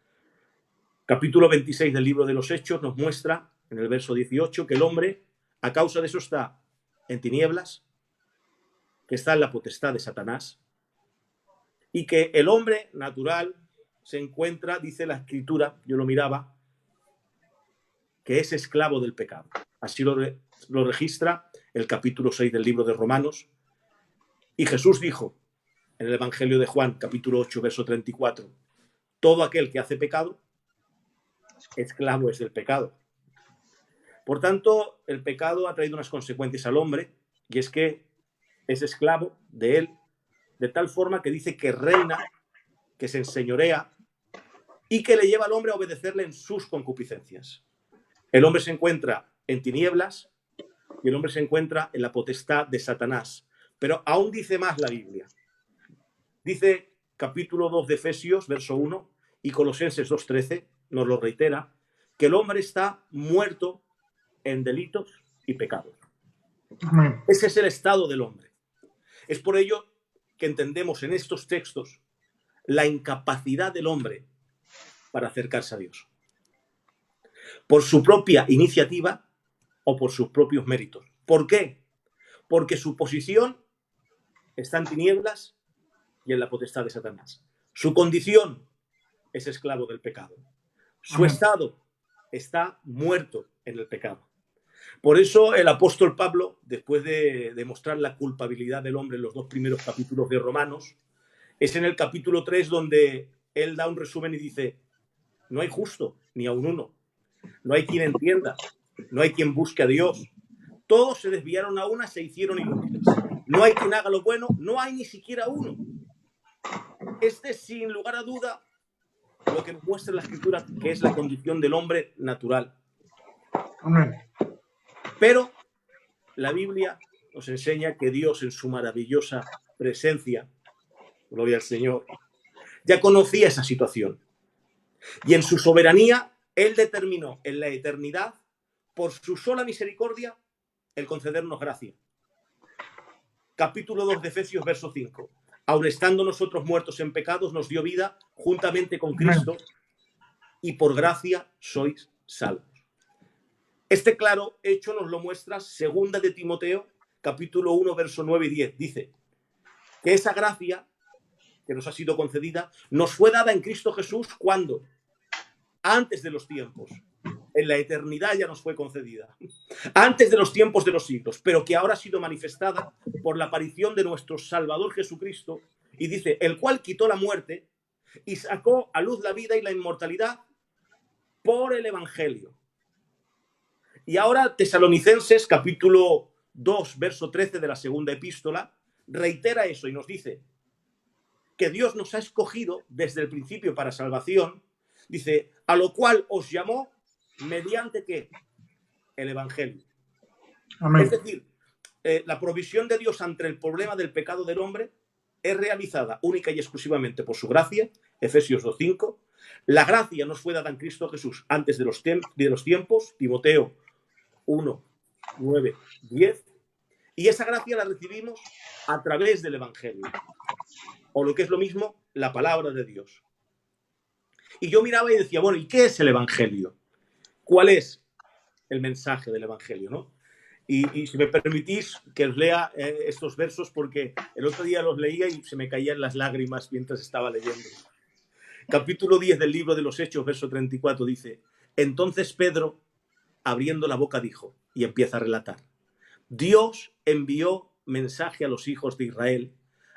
Capítulo 26 del libro de los Hechos nos muestra, en el verso 18, que el hombre, a causa de eso, está en tinieblas, que está en la potestad de Satanás, y que el hombre natural se encuentra, dice la Escritura, yo lo miraba, que es esclavo del pecado. Así lo registra el capítulo 6 del libro de Romanos. Y Jesús dijo en el Evangelio de Juan, capítulo 8, verso 34, todo aquel que hace pecado, esclavo es del pecado. Por tanto, el pecado ha traído unas consecuencias al hombre, y es que es esclavo de él, de tal forma que dice que reina, que se enseñorea, y que le lleva al hombre a obedecerle en sus concupiscencias. El hombre se encuentra en tinieblas, y el hombre se encuentra en la potestad de Satanás. Pero aún dice más la Biblia. Dice capítulo 2 de Efesios, verso 1, y Colosenses 2:13, nos lo reitera, que el hombre está muerto en delitos y pecados. Amén. Ese es el estado del hombre. Es por ello que entendemos en estos textos la incapacidad del hombre para acercarse a Dios. Por su propia iniciativa o por sus propios méritos. ¿Por qué? Porque su posición está en tinieblas y en la potestad de Satanás. Su condición es esclavo del pecado. Su estado está muerto en el pecado. Por eso el apóstol Pablo, después de demostrar la culpabilidad del hombre en los 2 primeros capítulos de Romanos, es en el capítulo 3 donde él da un resumen y dice: no hay justo, ni aun uno. No hay quien entienda, no hay quien busque a Dios. Todos se desviaron a una, se hicieron inútiles. No hay quien haga lo bueno, no hay ni siquiera uno. Este, sin lugar a duda, lo que nos muestra la Escritura, que es la condición del hombre natural. Amén. Pero la Biblia nos enseña que Dios, en su maravillosa presencia, gloria al Señor, ya conocía esa situación. Y en su soberanía, Él determinó en la eternidad, por su sola misericordia, el concedernos gracia. Capítulo 2 de Efesios, verso 5. Aun estando nosotros muertos en pecados, nos dio vida juntamente con Cristo, y por gracia sois salvos. Este claro hecho nos lo muestra segunda de Timoteo, capítulo 1, verso 9 y 10. Dice que esa gracia que nos ha sido concedida nos fue dada en Cristo Jesús cuando, antes de los tiempos, en la eternidad ya nos fue concedida, antes de los tiempos de los siglos, pero que ahora ha sido manifestada por la aparición de nuestro Salvador Jesucristo, y dice, el cual quitó la muerte y sacó a luz la vida y la inmortalidad por el Evangelio. Y ahora Tesalonicenses, capítulo 2, verso 13 de la segunda epístola, reitera eso y nos dice que Dios nos ha escogido desde el principio para salvación, dice, a lo cual os llamó mediante ¿qué? El Evangelio. Amén. Es decir, la provisión de Dios ante el problema del pecado del hombre es realizada única y exclusivamente por su gracia, Efesios 2:5. La gracia nos fue dada en Cristo Jesús antes de los tiempos, Timoteo 1, 9, 10. Y esa gracia la recibimos a través del Evangelio. O lo que es lo mismo, la palabra de Dios. Y yo miraba y decía, bueno, ¿y qué es el Evangelio? ¿Cuál es el mensaje del Evangelio, no? Y si me permitís que os lea estos versos, porque el otro día los leía y se me caían las lágrimas mientras estaba leyendo. Capítulo 10 del libro de los Hechos, verso 34, dice, entonces Pedro, abriendo la boca, dijo, y empieza a relatar, Dios envió mensaje a los hijos de Israel,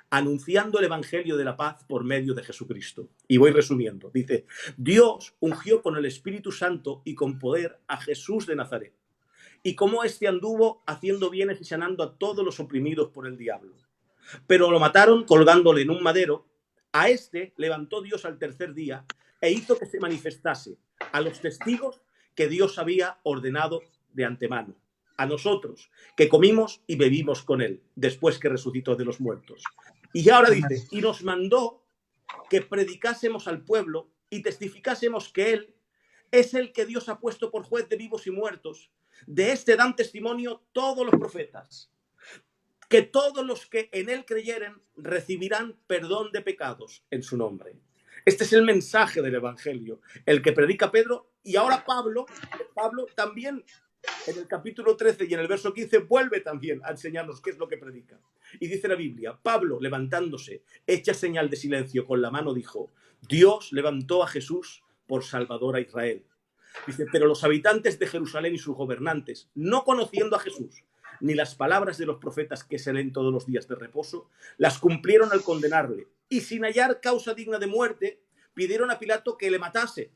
anunciando el Evangelio de la paz por medio de Jesucristo. Y voy resumiendo. Dice, Dios ungió con el Espíritu Santo y con poder a Jesús de Nazaret. Y como éste anduvo haciendo bienes y sanando a todos los oprimidos por el diablo. Pero lo mataron colgándole en un madero. A este levantó Dios al tercer día e hizo que se manifestase a los testigos que Dios había ordenado de antemano. A nosotros, que comimos y bebimos con él, después que resucitó de los muertos. Y ahora dice, y nos mandó que predicásemos al pueblo y testificásemos que él es el que Dios ha puesto por juez de vivos y muertos. De este dan testimonio todos los profetas, que todos los que en él creyeren recibirán perdón de pecados en su nombre. Este es el mensaje del Evangelio, el que predica Pedro, y ahora Pablo también en el capítulo 13 y en el verso 15 vuelve también a enseñarnos qué es lo que predica. Y dice la Biblia, Pablo, levantándose, hecha señal de silencio con la mano, dijo, Dios levantó a Jesús por Salvador a Israel. Dice, pero los habitantes de Jerusalén y sus gobernantes, no conociendo a Jesús, ni las palabras de los profetas que se leen todos los días de reposo, las cumplieron al condenarle. Y sin hallar causa digna de muerte, pidieron a Pilato que le matase.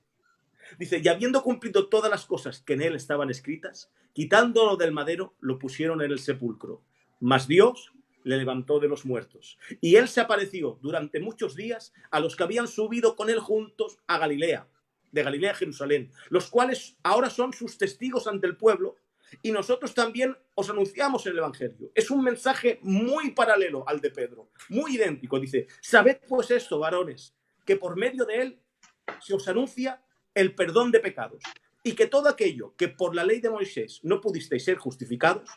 Dice, y habiendo cumplido todas las cosas que en él estaban escritas, quitándolo del madero, lo pusieron en el sepulcro. Mas Dios le levantó de los muertos. Y él se apareció durante muchos días a los que habían subido con él juntos a Galilea, de Galilea a Jerusalén, los cuales ahora son sus testigos ante el pueblo, y nosotros también os anunciamos el Evangelio. Es un mensaje muy paralelo al de Pedro, muy idéntico. Dice, sabed pues esto, varones, que por medio de él se os anuncia el perdón de pecados, y que todo aquello que por la ley de Moisés no pudisteis ser justificados,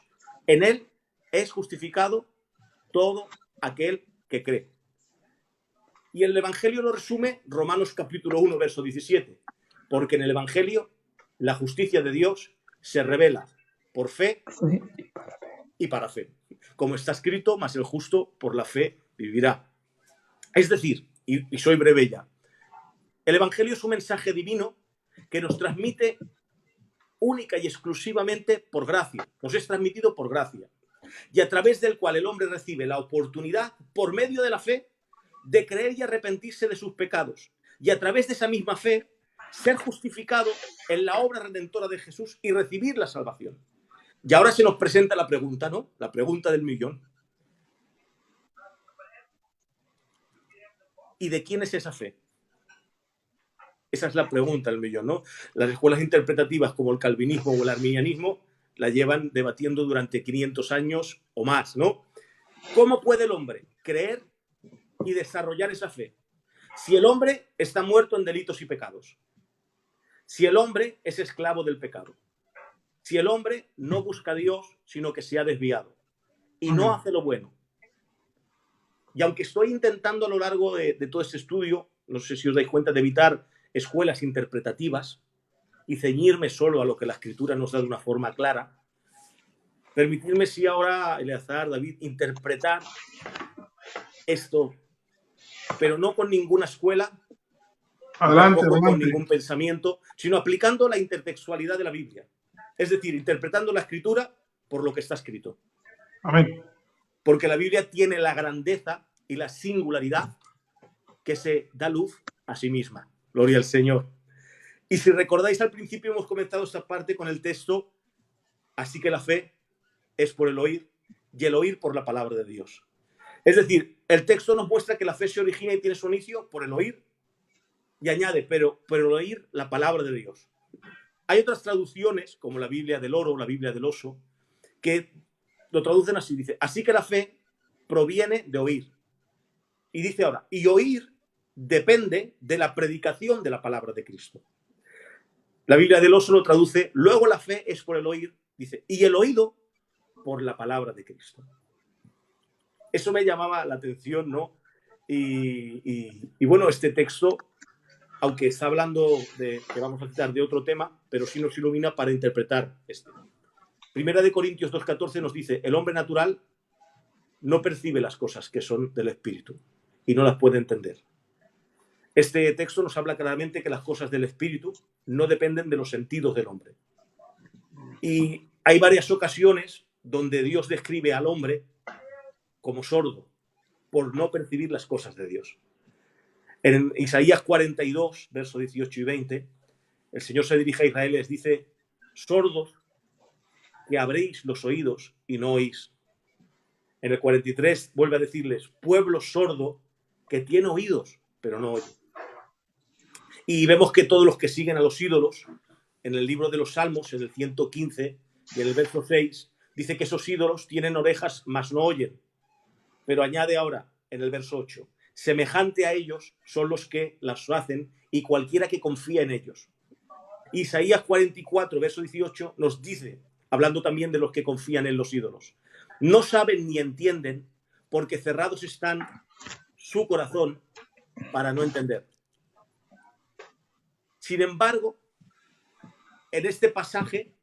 en él es justificado todo aquel que cree. Y el Evangelio lo resume Romanos capítulo 1, verso 17, porque en el Evangelio la justicia de Dios se revela por fe y para fe. Como está escrito, mas el justo por la fe vivirá. Es decir, y soy breve ya, el Evangelio es un mensaje divino que nos transmite única y exclusivamente por gracia. Nos es transmitido por gracia. Y a través del cual el hombre recibe la oportunidad, por medio de la fe, de creer y arrepentirse de sus pecados. Y a través de esa misma fe, ser justificado en la obra redentora de Jesús y recibir la salvación. Y ahora se nos presenta la pregunta, ¿no? La pregunta del millón. ¿Y de quién es esa fe? Esa es la pregunta del millón, ¿no? Las escuelas interpretativas como el calvinismo o el arminianismo la llevan debatiendo durante 500 años o más, ¿no? ¿Cómo puede el hombre creer y desarrollar esa fe si el hombre está muerto en delitos y pecados? Si el hombre es esclavo del pecado. Si el hombre no busca a Dios, sino que se ha desviado y no hace lo bueno. Y aunque estoy intentando a lo largo de todo este estudio, no sé si os dais cuenta, de evitar escuelas interpretativas y ceñirme solo a lo que la Escritura nos da de una forma clara, permitidme si ahora, Eleazar, David, interpretar esto, pero no con ninguna escuela, Adelante, tampoco con adelante. ningún pensamiento, sino aplicando la intertextualidad de la Biblia. Es decir, interpretando la Escritura por lo que está escrito. Amén. Porque la Biblia tiene la grandeza y la singularidad que se da luz a sí misma. Gloria al Señor. Y si recordáis, al principio hemos comenzado esta parte con el texto: así que la fe es por el oír, y el oír por la palabra de Dios. Es decir, el texto nos muestra que la fe se origina y tiene su inicio por el oír, y añade, pero el oír la palabra de Dios. Hay otras traducciones, como la Biblia del oro o la Biblia del oso, que lo traducen así, dice, así que la fe proviene de oír. Y dice ahora, y oír depende de la predicación de la palabra de Cristo. La Biblia del oso lo traduce, luego la fe es por el oír, dice, y el oído por la palabra de Cristo. Eso me llamaba la atención, ¿no? Y bueno, este texto, aunque está hablando de, que vamos a citar de otro tema, pero sí nos ilumina para interpretar este. Primera de Corintios 2:14 nos dice, el hombre natural no percibe las cosas que son del Espíritu y no las puede entender. Este texto nos habla claramente que las cosas del Espíritu no dependen de los sentidos del hombre. Y hay varias ocasiones donde Dios describe al hombre como sordo por no percibir las cosas de Dios. En Isaías 42, versos 18 y 20, el Señor se dirige a Israel y les dice, sordos que abréis los oídos y no oís. En el 43 vuelve a decirles, pueblo sordo que tiene oídos, pero no oye. Y vemos que todos los que siguen a los ídolos, en el libro de los Salmos, en el 115 y en el verso 6, dice que esos ídolos tienen orejas, mas no oyen. Pero añade ahora, en el verso 8, semejante a ellos son los que las hacen y cualquiera que confía en ellos. Isaías 44, verso 18, nos dice, hablando también de los que confían en los ídolos, no saben ni entienden porque cerrados están su corazón para no entender. Sin embargo, en este pasaje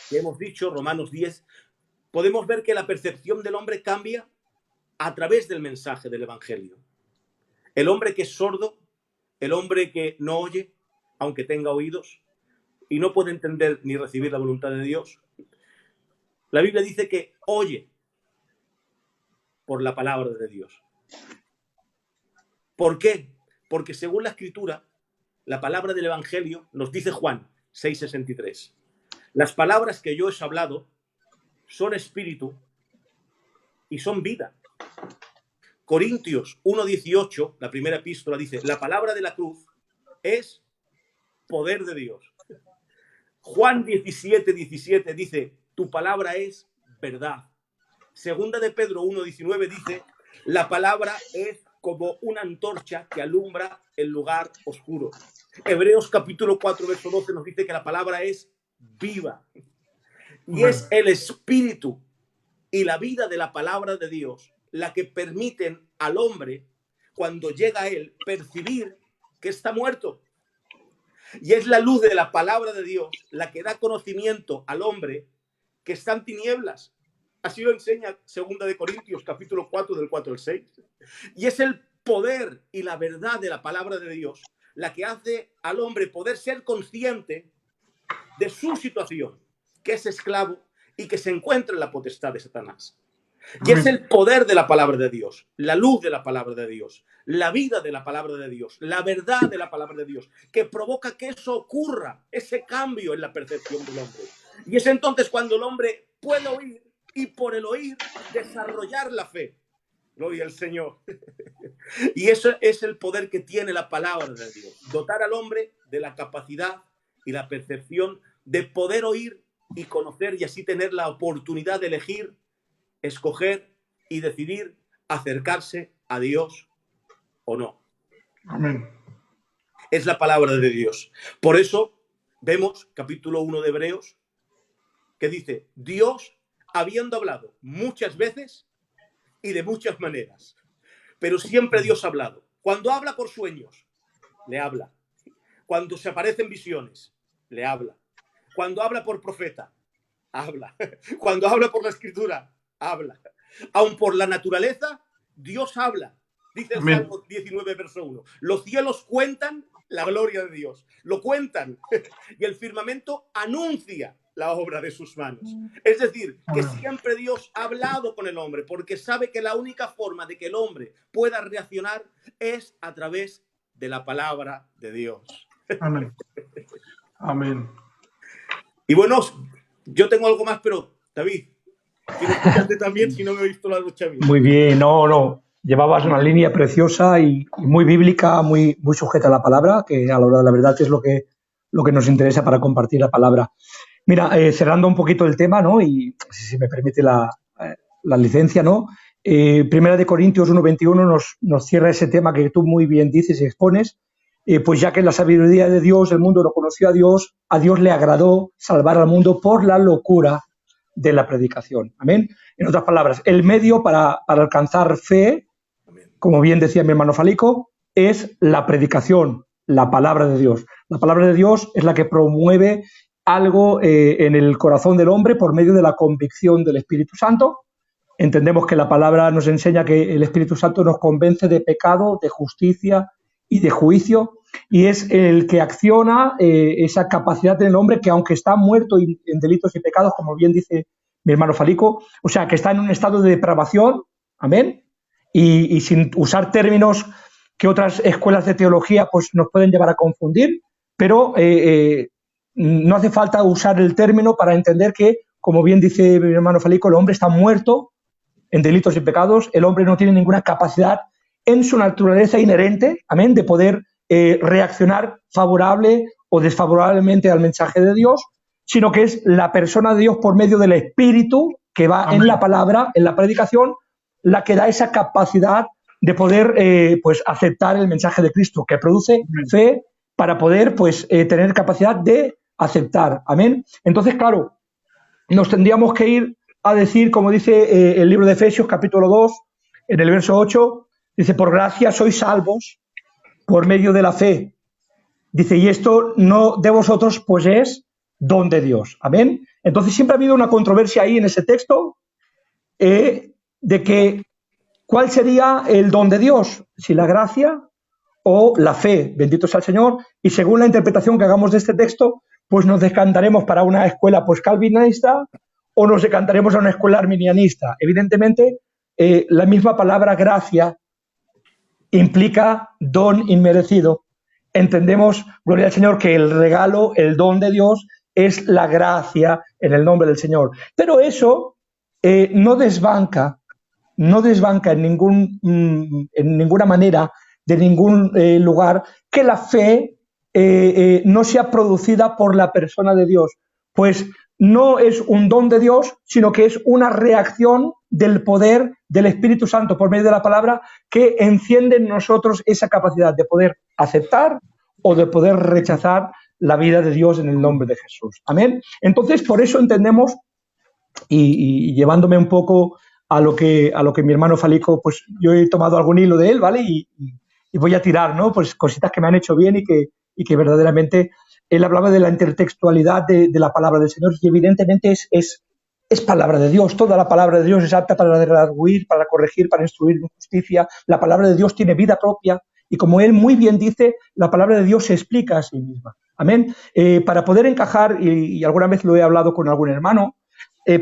que hemos dicho, Romanos 10, podemos ver que la percepción del hombre cambia a través del mensaje del Evangelio. El hombre que es sordo, el hombre que no oye, aunque tenga oídos, y no puede entender ni recibir la voluntad de Dios, la Biblia dice que oye por la palabra de Dios. ¿Por qué? Porque según la Escritura, la palabra del Evangelio nos dice Juan 6:63. Las palabras que yo os he hablado son espíritu y son vida. Corintios 1:18, la primera epístola, dice, la palabra de la cruz es poder de Dios. Juan 17:17 dice, tu palabra es verdad. Segunda de Pedro 1:19 dice, la palabra es como una antorcha que alumbra el lugar oscuro. Hebreos capítulo 4, verso 12 nos dice que la palabra es viva. Y es el espíritu y la vida de la palabra de Dios la que permiten al hombre, cuando llega a él, percibir que está muerto. Y es la luz de la palabra de Dios la que da conocimiento al hombre que está en tinieblas. Así lo enseña 2 de Corintios, capítulo 4, del 4 al 6. Y es el poder y la verdad de la palabra de Dios la que hace al hombre poder ser consciente de su situación, que es esclavo y que se encuentra en la potestad de Satanás. Y es el poder de la palabra de Dios, la luz de la palabra de Dios, la vida de la palabra de Dios, la verdad de la palabra de Dios, que provoca que eso ocurra, ese cambio en la percepción del hombre. Y es entonces cuando el hombre puede oír y por el oír desarrollar la fe. Gloria al Señor. Y eso es el poder que tiene la palabra de Dios. Dotar al hombre de la capacidad y la percepción de poder oír y conocer y así tener la oportunidad de elegir, escoger y decidir acercarse a Dios o no. Amén. Es la palabra de Dios. Por eso vemos capítulo 1 de Hebreos que dice, Dios, habiendo hablado muchas veces y de muchas maneras, pero siempre Dios ha hablado. Cuando habla por sueños, le habla. Cuando se aparecen visiones, le habla. Cuando habla por profeta, habla. Cuando habla por la escritura, habla. Aun por la naturaleza, Dios habla. Dice el Amén. Salmo 19, verso 1. Los cielos cuentan la gloria de Dios. Lo cuentan. Y el firmamento anuncia la obra de sus manos. Es decir, que siempre Dios ha hablado con el hombre, porque sabe que la única forma de que el hombre pueda reaccionar es a través de la palabra de Dios. Amén. Amén. Y bueno, yo tengo algo más, pero David, quiero escucharte también si no me he visto la lucha mía. Muy bien, no. Llevabas una línea preciosa y muy bíblica, muy sujeta a la palabra, que a la hora de la verdad es lo que nos interesa para compartir la palabra. Mira, cerrando un poquito el tema, ¿no? Y si me permite la licencia, ¿no? Primera de Corintios 1:21 nos cierra ese tema que tú muy bien dices y expones. Pues ya que en la sabiduría de Dios el mundo no conoció a Dios le agradó salvar al mundo por la locura de la predicación. Amén. En otras palabras, el medio para alcanzar fe, como bien decía mi hermano Falico, es la predicación, la palabra de Dios. La palabra de Dios es la que promueve algo en el corazón del hombre por medio de la convicción del Espíritu Santo. Entendemos que la palabra nos enseña que el Espíritu Santo nos convence de pecado, de justicia y de juicio, y es el que acciona esa capacidad en el hombre que, aunque está muerto en delitos y pecados, como bien dice mi hermano Falico, o sea, que está en un estado de depravación, amén, y sin usar términos que otras escuelas de teología pues nos pueden llevar a confundir, pero no hace falta usar el término para entender que, como bien dice mi hermano Falico, el hombre está muerto en delitos y pecados, el hombre no tiene ninguna capacidad en su naturaleza inherente, amén, de poder reaccionar favorable o desfavorablemente al mensaje de Dios, sino que es la persona de Dios por medio del Espíritu que va amén. En la palabra, en la predicación, la que da esa capacidad de poder pues aceptar el mensaje de Cristo, que produce fe para poder pues tener capacidad de aceptar, amén. Entonces, claro, nos tendríamos que ir a decir, como dice el libro de Efesios, capítulo 2, en el verso 8, dice, por gracia sois salvos por medio de la fe. Dice, y esto no de vosotros, pues es don de Dios. Amén. Entonces siempre ha habido una controversia ahí en ese texto de que cuál sería el don de Dios, si la gracia o la fe. Bendito sea el Señor. Y según la interpretación que hagamos de este texto, pues nos decantaremos para una escuela pues calvinista o nos decantaremos a una escuela arminianista. Evidentemente, la misma palabra gracia implica don inmerecido. Entendemos, gloria al Señor, que el regalo, el don de Dios es la gracia en el nombre del Señor. Pero eso no desbanca en ninguna manera, de ningún lugar, que la fe no sea producida por la persona de Dios. Pues no es un don de Dios, sino que es una reacción del poder del Espíritu Santo por medio de la palabra que enciende en nosotros esa capacidad de poder aceptar o de poder rechazar la vida de Dios en el nombre de Jesús. Amén. Entonces, por eso entendemos, y llevándome un poco a lo que mi hermano Falico, pues yo he tomado algún hilo de él, ¿vale? Y voy a tirar, ¿no? Pues cositas que me han hecho bien y que verdaderamente él hablaba de la intertextualidad de la palabra del Señor y evidentemente es palabra de Dios. Toda la palabra de Dios es apta para redarguir, para corregir, para instruir en justicia. La palabra de Dios tiene vida propia y, como él muy bien dice, la palabra de Dios se explica a sí misma. Amén. Para poder encajar, y alguna vez lo he hablado con algún hermano,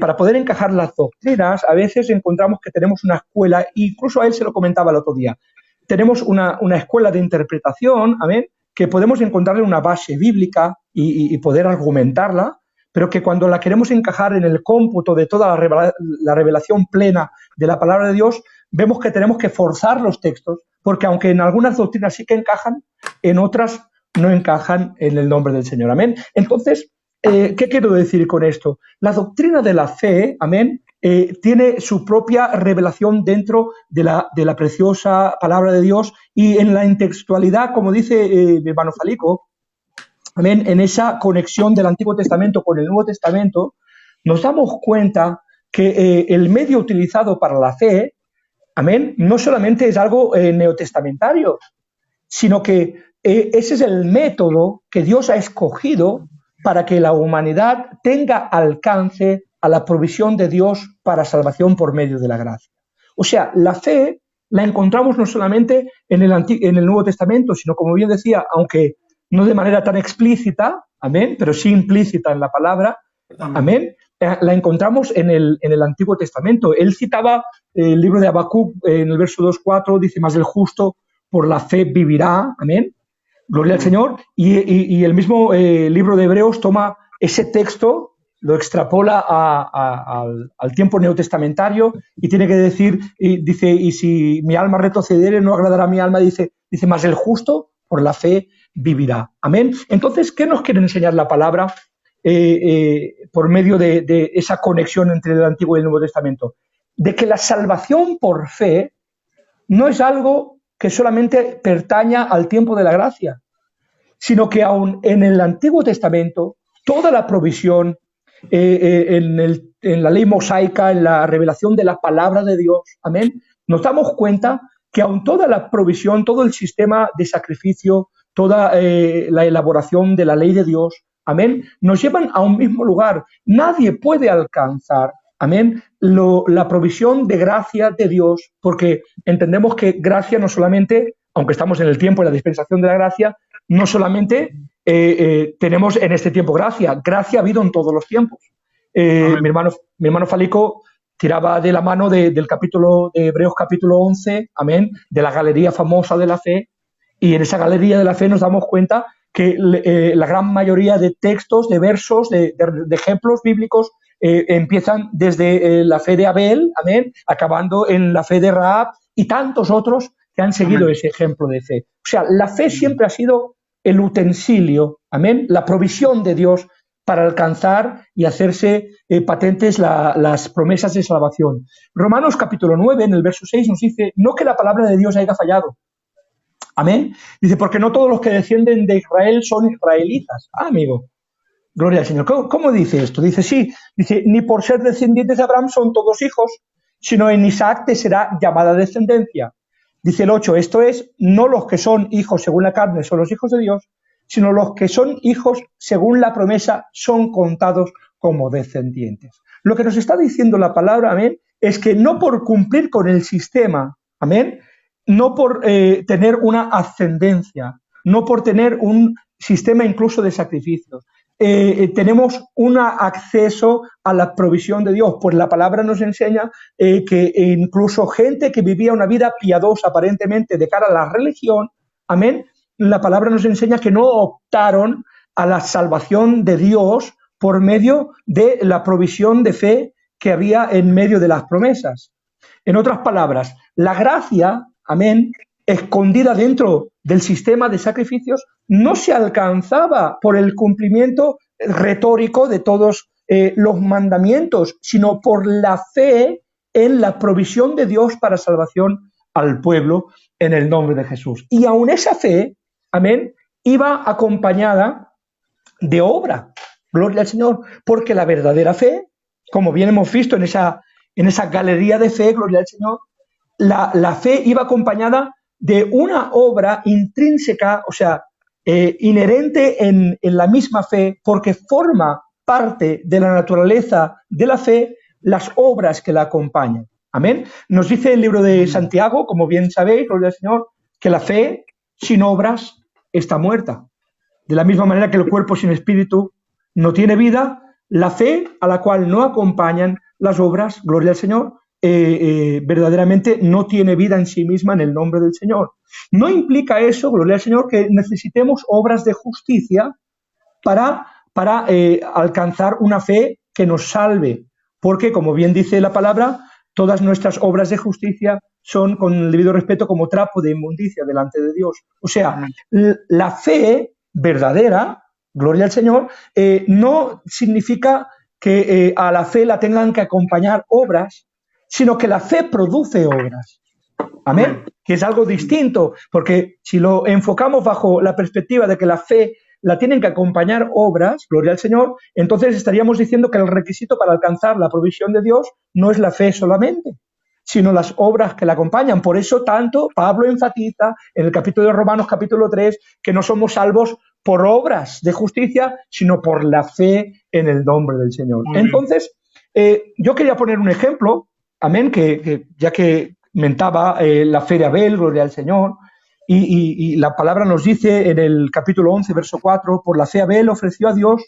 para poder encajar las doctrinas, a veces encontramos que tenemos una escuela, incluso a él se lo comentaba el otro día, tenemos una escuela de interpretación, amén, que podemos encontrarle una base bíblica y poder argumentarla, pero que cuando la queremos encajar en el cómputo de toda la revelación plena de la palabra de Dios, vemos que tenemos que forzar los textos, porque aunque en algunas doctrinas sí que encajan, en otras no encajan en el nombre del Señor. Amén. Entonces, ¿qué quiero decir con esto? La doctrina de la fe, amén, tiene su propia revelación dentro de la preciosa palabra de Dios, y en la intextualidad, como dice mi hermano Falico, amén, en esa conexión del Antiguo Testamento con el Nuevo Testamento, nos damos cuenta que el medio utilizado para la fe, amén, no solamente es algo neotestamentario, sino que ese es el método que Dios ha escogido para que la humanidad tenga alcance a la provisión de Dios para salvación por medio de la gracia. O sea, la fe la encontramos no solamente en el Nuevo Testamento, sino, como bien decía, aunque no de manera tan explícita, amén, pero sí implícita en la palabra, amén, la encontramos en el Antiguo Testamento. Él citaba el libro de Habacuc en el verso 2:4, dice: "Mas el justo por la fe vivirá", amén, gloria al Señor, y el mismo libro de Hebreos toma ese texto, lo extrapola al tiempo neotestamentario y tiene que decir, y dice: "Y si mi alma retrocediere, no agradará a mi alma", dice: "Mas el justo por la fe vivirá", amén. Entonces, ¿qué nos quiere enseñar la palabra por medio de esa conexión entre el Antiguo y el Nuevo Testamento? De que la salvación por fe no es algo que solamente pertaña al tiempo de la gracia, sino que aún en el Antiguo Testamento toda la provisión en la ley mosaica, en la revelación de la palabra de Dios, amén, nos damos cuenta que aún toda la provisión, todo el sistema de sacrificio, toda la elaboración de la ley de Dios, amén, nos llevan a un mismo lugar. Nadie puede alcanzar, amén, la provisión de gracia de Dios, porque entendemos que gracia no solamente, aunque estamos en el tiempo de la dispensación de la gracia, no solamente tenemos en este tiempo gracia ha habido en todos los tiempos. Mi hermano Falico tiraba de la mano del capítulo de Hebreos capítulo 11, amén, de la galería famosa de la fe, y en esa galería de la fe nos damos cuenta que la gran mayoría de textos, de versos, de ejemplos bíblicos empiezan desde la fe de Abel, amén, acabando en la fe de Rahab y tantos otros que han seguido amén. Ese ejemplo de fe. O sea, la fe siempre ha sido el utensilio, amén, la provisión de Dios para alcanzar y hacerse patentes las promesas de salvación. Romanos capítulo 9, en el verso 6, nos dice: "No que la palabra de Dios haya fallado". Amén. Dice: "Porque no todos los que descienden de Israel son israelitas". Ah, amigo, gloria al Señor. ¿Cómo dice esto? Dice: sí, dice: "Ni por ser descendientes de Abraham son todos hijos, sino en Isaac te será llamada descendencia". Dice el 8: "Esto es, no los que son hijos según la carne son los hijos de Dios, sino los que son hijos según la promesa son contados como descendientes". Lo que nos está diciendo la palabra, amén, es que no por cumplir con el sistema, amén, no por tener una ascendencia, no por tener un sistema incluso de sacrificios, tenemos un acceso a la provisión de Dios. Pues la palabra nos enseña que incluso gente que vivía una vida piadosa aparentemente de cara a la religión, amén, la palabra nos enseña que no optaron a la salvación de Dios por medio de la provisión de fe que había en medio de las promesas. En otras palabras, la gracia, amén, escondida dentro del sistema de sacrificios, no se alcanzaba por el cumplimiento retórico de todos los mandamientos, sino por la fe en la provisión de Dios para salvación al pueblo en el nombre de Jesús. Y aún esa fe, amén, iba acompañada de obra. Gloria al Señor, porque la verdadera fe, como bien hemos visto en esa galería de fe, gloria al Señor, la fe iba acompañada de una obra intrínseca, o sea, inherente en la misma fe, porque forma parte de la naturaleza de la fe las obras que la acompañan. Amén. Nos dice el libro de Santiago, como bien sabéis, gloria al Señor, que la fe sin obras está muerta. De la misma manera que el cuerpo sin espíritu no tiene vida, la fe a la cual no acompañan las obras, gloria al Señor, verdaderamente no tiene vida en sí misma en el nombre del Señor. No implica eso, gloria al Señor, que necesitemos obras de justicia para alcanzar una fe que nos salve, porque, como bien dice la palabra, todas nuestras obras de justicia son, con el debido respeto, como trapo de inmundicia delante de Dios. O sea, la fe verdadera, gloria al Señor, no significa que a la fe la tengan que acompañar obras, sino que la fe produce obras. Amén. Que es algo distinto, porque si lo enfocamos bajo la perspectiva de que la fe la tienen que acompañar obras, gloria al Señor, entonces estaríamos diciendo que el requisito para alcanzar la provisión de Dios no es la fe solamente, sino las obras que la acompañan. Por eso tanto Pablo enfatiza en el capítulo de Romanos, capítulo 3, que no somos salvos por obras de justicia, sino por la fe en el nombre del Señor. Entonces, yo quería poner un ejemplo, amén, que ya que mentaba la fe de Abel, gloria al Señor, y la palabra nos dice en el capítulo 11, verso 4, por la fe Abel ofreció a Dios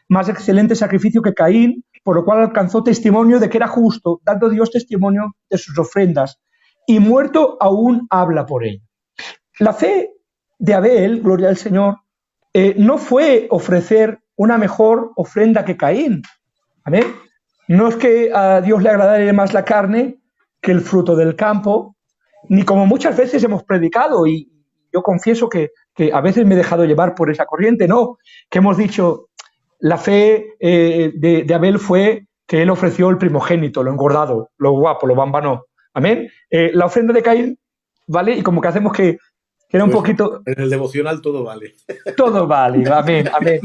más excelente sacrificio que Caín, por lo cual alcanzó testimonio de que era justo, dando Dios testimonio de sus ofrendas, y muerto aún habla por él. La fe de Abel, gloria al Señor, no fue ofrecer una mejor ofrenda que Caín. ¿Amén? No es que a Dios le agradara más la carne que el fruto del campo, ni como muchas veces hemos predicado, y yo confieso que a veces me he dejado llevar por esa corriente, no, que hemos dicho, la fe de Abel fue que él ofreció el primogénito, lo engordado, lo guapo, lo bambano. Amén. La ofrenda de Caín, ¿vale? Y como que hacemos que era un poquito... En el devocional todo vale. Todo vale, amén, amén.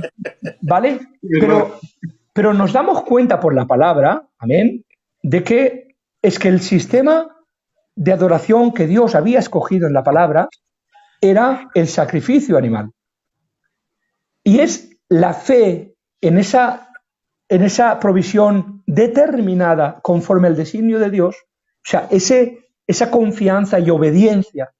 ¿Vale? Pero nos damos cuenta por la palabra, amén, de que es que el sistema de adoración que Dios había escogido en la palabra era el sacrificio animal. Y es la fe en esa provisión determinada conforme al designio de Dios, o sea, esa confianza y obediencia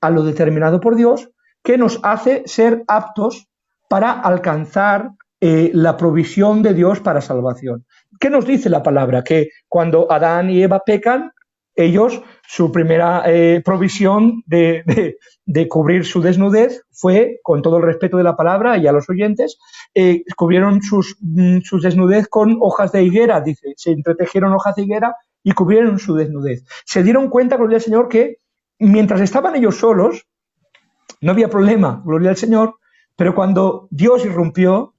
a lo determinado por Dios, que nos hace ser aptos para alcanzar la provisión de Dios para salvación. ¿Qué nos dice la palabra? Que cuando Adán y Eva pecan, ellos, su primera provisión de cubrir su desnudez fue, con todo el respeto de la palabra y a los oyentes, cubrieron sus desnudez con hojas de higuera, dice, se entretejieron hojas de higuera y cubrieron su desnudez. Se dieron cuenta, gloria al Señor, que mientras estaban ellos solos, no había problema, gloria al Señor, pero cuando Dios irrumpió,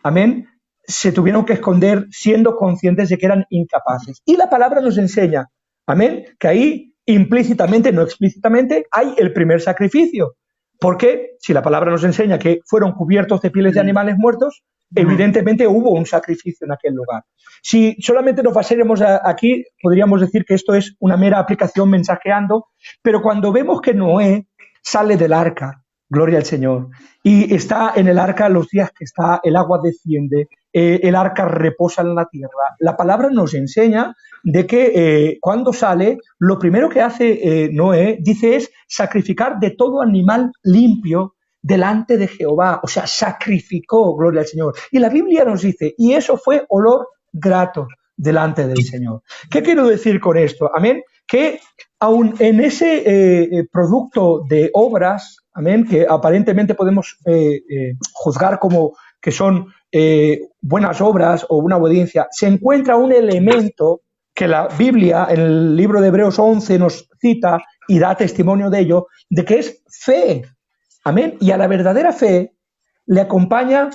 amén, se tuvieron que esconder siendo conscientes de que eran incapaces. Y la palabra nos enseña, amén, que ahí implícitamente, no explícitamente, hay el primer sacrificio. Porque si la palabra nos enseña que fueron cubiertos de pieles de animales muertos, evidentemente hubo un sacrificio en aquel lugar. Si solamente nos basáramos aquí, podríamos decir que esto es una mera aplicación mensajeando, pero cuando vemos que Noé sale del arca, gloria al Señor, y está en el arca los días que está, el agua desciende, el arca reposa en la tierra, la palabra nos enseña de que cuando sale, lo primero que hace Noé, dice, es sacrificar de todo animal limpio delante de Jehová, o sea, sacrificó, gloria al Señor. Y la Biblia nos dice, y eso fue olor grato delante del Señor. ¿Qué quiero decir con esto? Amén. Que aun en ese producto de obras, amén, que aparentemente podemos juzgar como que son buenas obras o una obediencia, se encuentra un elemento que la Biblia en el libro de Hebreos 11 nos cita y da testimonio de ello, de que es fe. Amén. Y a la verdadera fe le acompaña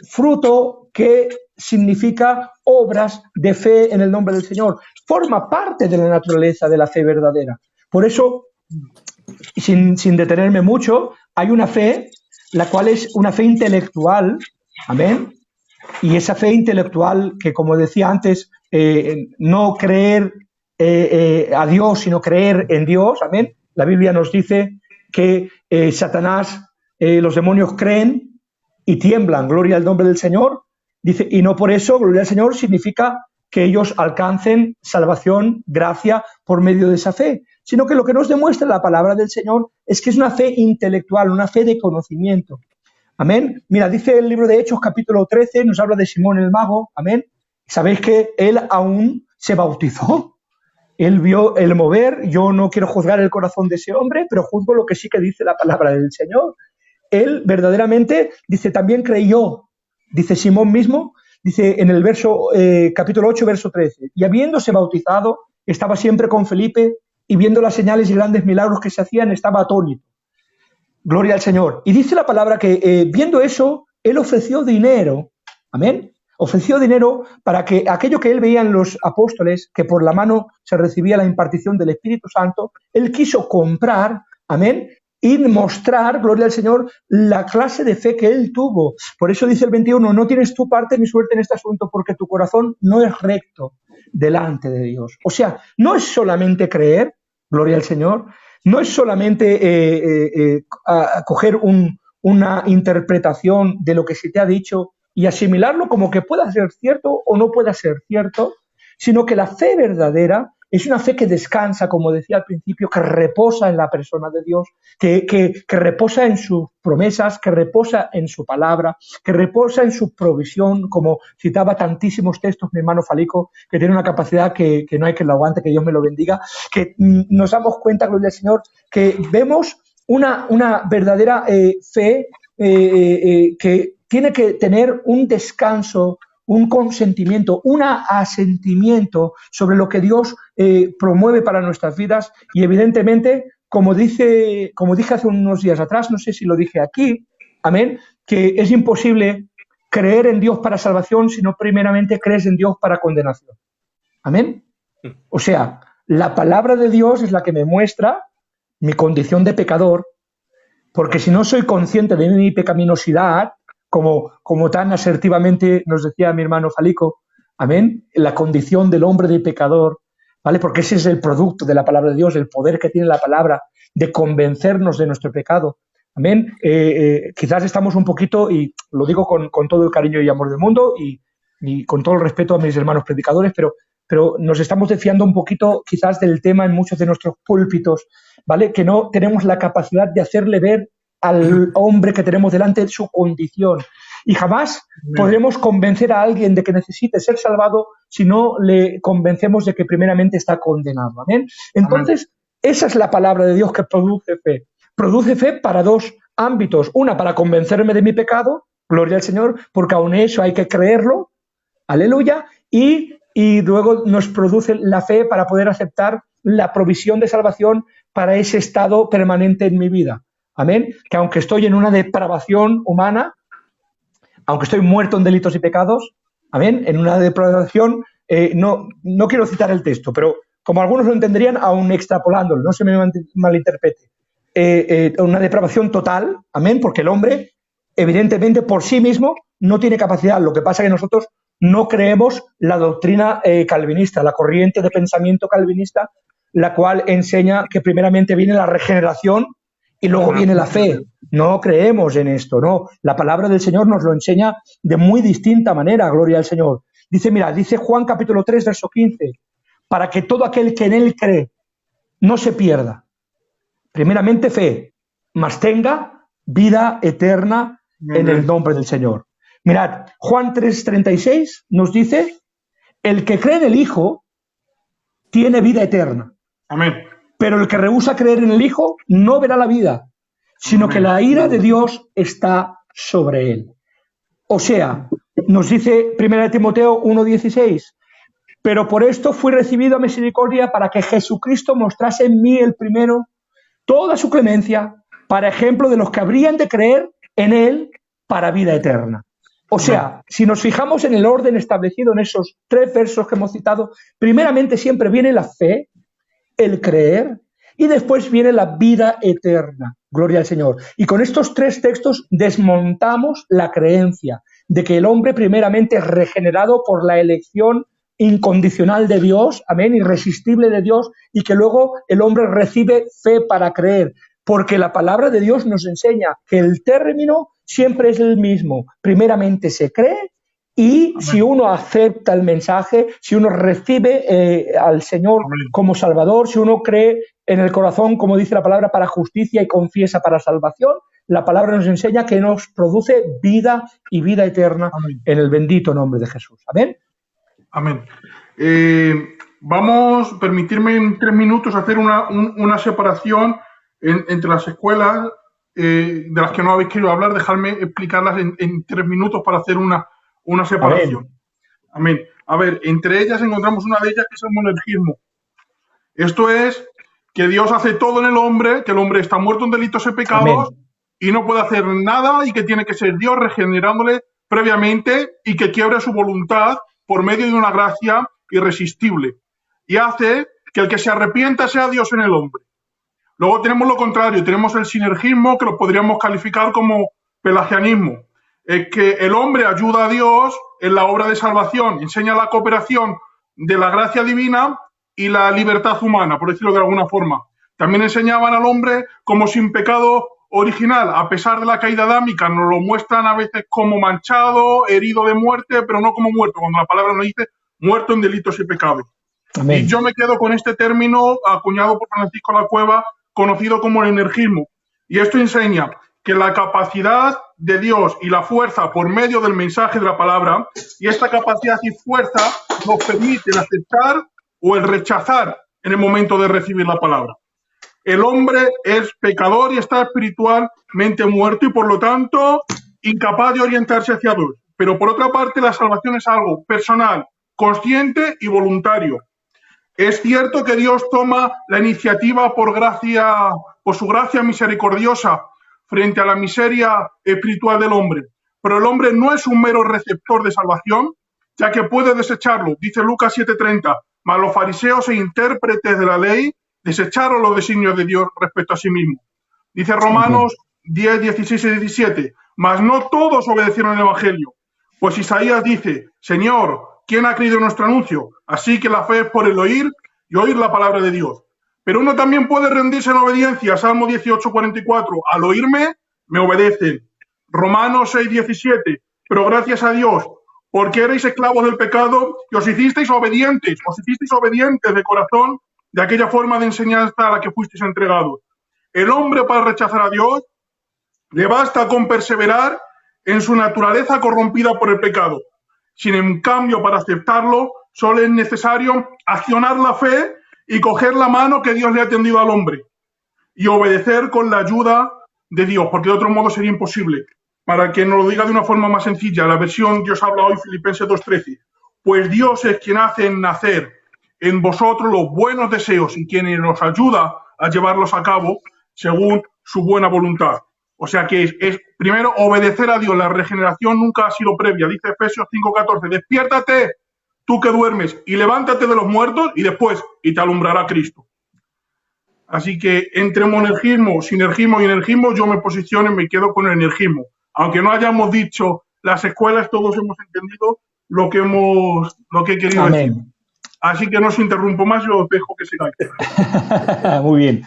fruto que significa obras de fe en el nombre del Señor. Forma parte de la naturaleza de la fe verdadera. Por eso, sin detenerme mucho, hay una fe, la cual es una fe intelectual. Amén. Y esa fe intelectual que, como decía antes, no creer a Dios, sino creer en Dios. Amén. La Biblia nos dice que Satanás, los demonios creen y tiemblan, gloria al nombre del Señor. Dice, y no por eso, gloria al Señor, significa que ellos alcancen salvación, gracia, por medio de esa fe, sino que lo que nos demuestra la palabra del Señor es que es una fe intelectual, una fe de conocimiento. Amén. Mira, dice el libro de Hechos, capítulo 13, nos habla de Simón el mago. Amén. Sabéis que él aún se bautizó. Él vio el mover. Yo no quiero juzgar el corazón de ese hombre, pero juzgo lo que sí que dice la palabra del Señor. Él verdaderamente, dice, también creyó. Dice Simón mismo, dice en el verso, capítulo 8, verso 13. Y habiéndose bautizado, estaba siempre con Felipe y viendo las señales y grandes milagros que se hacían, estaba atónito. Gloria al Señor. Y dice la palabra que viendo eso, él ofreció dinero. Amén. Ofreció dinero para que aquello que él veía en los apóstoles, que por la mano se recibía la impartición del Espíritu Santo, él quiso comprar, amén, y mostrar, gloria al Señor, la clase de fe que él tuvo. Por eso dice el 21, no tienes tu parte ni suerte en este asunto, porque tu corazón no es recto delante de Dios. O sea, no es solamente creer, gloria al Señor, no es solamente coger una interpretación de lo que se te ha dicho y asimilarlo como que pueda ser cierto o no pueda ser cierto, sino que la fe verdadera es una fe que descansa, como decía al principio, que reposa en la persona de Dios, que reposa en sus promesas, que reposa en su palabra, que reposa en su provisión, como citaba tantísimos textos mi hermano Falico, que tiene una capacidad que no hay quien lo aguante, que Dios me lo bendiga, que nos damos cuenta, gloria al Señor, que vemos una verdadera fe que tiene que tener un descanso, un consentimiento, un asentimiento sobre lo que Dios promueve para nuestras vidas y evidentemente, como dije hace unos días atrás, no sé si lo dije aquí, amén, que es imposible creer en Dios para salvación si no primeramente crees en Dios para condenación. Amén. O sea, la palabra de Dios es la que me muestra mi condición de pecador, porque si no soy consciente de mi pecaminosidad, como tan asertivamente nos decía mi hermano Falico, amén, la condición del hombre de pecador, ¿vale? Porque ese es el producto de la palabra de Dios, el poder que tiene la palabra de convencernos de nuestro pecado, amén. Quizás estamos un poquito, y lo digo con todo el cariño y amor del mundo y con todo el respeto a mis hermanos predicadores, pero nos estamos desviando un poquito quizás del tema en muchos de nuestros púlpitos, ¿vale? Que no tenemos la capacidad de hacerle ver al hombre que tenemos delante su condición. Y jamás podremos convencer a alguien de que necesite ser salvado si no le convencemos de que primeramente está condenado. ¿Amén? Entonces, esa es la palabra de Dios que produce fe. Produce fe para dos ámbitos. Una, para convencerme de mi pecado, gloria al Señor, porque aún eso hay que creerlo, aleluya, y luego nos produce la fe para poder aceptar la provisión de salvación para ese estado permanente en mi vida. Amén. Que aunque estoy en una depravación humana, aunque estoy muerto en delitos y pecados, amén, en una depravación, no quiero citar el texto, pero como algunos lo entenderían, aún extrapolándolo, no se me malinterprete, una depravación total, amén, porque el hombre, evidentemente, por sí mismo, no tiene capacidad. Lo que pasa es que nosotros no creemos la doctrina calvinista, la corriente de pensamiento calvinista, la cual enseña que primeramente viene la regeneración y luego viene la fe. No creemos en esto, no. La palabra del Señor nos lo enseña de muy distinta manera, gloria al Señor. Dice Juan capítulo 3, verso 15, para que todo aquel que en él cree no se pierda. Primeramente fe, mas tenga vida eterna en el nombre del Señor. Mirad, Juan 3:36 nos dice, el que cree en el Hijo tiene vida eterna. Amén. Pero el que rehúsa creer en el Hijo no verá la vida, sino que la ira de Dios está sobre él. O sea, nos dice 1 Timoteo 1:16, pero por esto fui recibido a misericordia para que Jesucristo mostrase en mí el primero toda su clemencia, para ejemplo de los que habrían de creer en él para vida eterna. O sea, si nos fijamos en el orden establecido en esos 3 versos que hemos citado, primeramente siempre viene la fe, el creer, y después viene la vida eterna. Gloria al Señor. Y con estos 3 textos desmontamos la creencia de que el hombre primeramente es regenerado por la elección incondicional de Dios, amén, irresistible de Dios, y que luego el hombre recibe fe para creer. Porque la palabra de Dios nos enseña que el término siempre es el mismo. Primeramente se cree y si uno acepta el mensaje, si uno recibe al Señor como Salvador, si uno cree en el corazón, como dice la palabra, para justicia y confiesa para salvación, la palabra nos enseña que nos produce vida y vida eterna en el bendito nombre de Jesús. Amén. Amén. Vamos, permitirme en 3 minutos hacer una separación entre las escuelas de las que no habéis querido hablar, dejadme explicarlas en 3 minutos para hacer una separación. Amén. A ver, entre ellas encontramos una de ellas que es el monergismo. Esto es que Dios hace todo en el hombre, que el hombre está muerto en delitos y pecados Amén. y no puede hacer nada y que tiene que ser Dios regenerándole previamente y que quiebre su voluntad por medio de una gracia irresistible. Y hace que el que se arrepienta sea Dios en el hombre. Luego tenemos lo contrario, tenemos el sinergismo, que lo podríamos calificar como pelagianismo. Es que el hombre ayuda a Dios en la obra de salvación, enseña la cooperación de la gracia divina y la libertad humana, por decirlo de alguna forma. También enseñaban al hombre como sin pecado original, a pesar de la caída adámica, nos lo muestran a veces como manchado, herido de muerte, pero no como muerto, cuando la palabra nos dice muerto en delitos y pecados. Amén. Y yo me quedo con este término acuñado por Francisco La Cueva, conocido como el energismo. Y esto enseña que la capacidad de Dios y la fuerza por medio del mensaje de la palabra, y esta capacidad y fuerza nos permiten aceptar o el rechazar en el momento de recibir la palabra. El hombre es pecador y está espiritualmente muerto y por lo tanto incapaz de orientarse hacia Dios. Pero por otra parte la salvación es algo personal, consciente y voluntario. Es cierto que Dios toma la iniciativa por su gracia misericordiosa frente a la miseria espiritual del hombre, pero el hombre no es un mero receptor de salvación, ya que puede desecharlo. Dice Lucas 7:30, mas los fariseos e intérpretes de la ley desecharon los designios de Dios respecto a sí mismo. Dice Romanos 10, 16 y 17, mas no todos obedecieron el Evangelio, pues Isaías dice, Señor, ¿quién ha creído en nuestro anuncio? Así que la fe es por el oír y oír la palabra de Dios. Pero uno también puede rendirse en obediencia. Salmo 18:44. Al oírme, me obedecen. Romanos 6:17. Pero gracias a Dios, porque erais esclavos del pecado y os hicisteis obedientes de corazón de aquella forma de enseñanza a la que fuisteis entregados. El hombre para rechazar a Dios le basta con perseverar en su naturaleza corrompida por el pecado. Sin en cambio, para aceptarlo, solo es necesario accionar la fe y coger la mano que Dios le ha tendido al hombre y obedecer con la ayuda de Dios, porque de otro modo sería imposible. Para que nos lo diga de una forma más sencilla, la versión Dios habla hoy, Filipenses 2:13. Pues Dios es quien hace nacer en vosotros los buenos deseos y quien nos ayuda a llevarlos a cabo según su buena voluntad. O sea que es primero obedecer a Dios. La regeneración nunca ha sido previa. Dice Efesios 5:14, despiértate tú que duermes y levántate de los muertos y después, y te alumbrará Cristo. Así que entre monergismo, sinergismo y energismo, yo me posiciono y me quedo con el energismo. Aunque no hayamos dicho las escuelas, todos hemos entendido lo que he querido decir. Amén. Así que no os interrumpo más, yo os dejo que sigáis. Muy bien.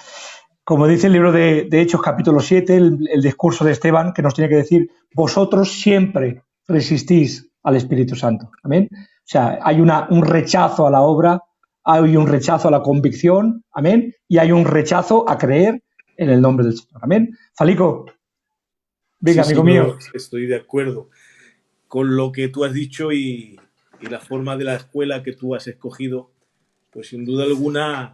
Como dice el libro de Hechos, capítulo 7, el discurso de Esteban, que nos tiene que decir, vosotros siempre resistís al Espíritu Santo. Amén. O sea, hay un rechazo a la obra, hay un rechazo a la convicción, amén, y hay un rechazo a creer en el nombre del Señor. Amén. Falico, venga, Sí, amigo no, mío. estoy de acuerdo con lo que tú has dicho y la forma de la escuela que tú has escogido, pues sin duda alguna,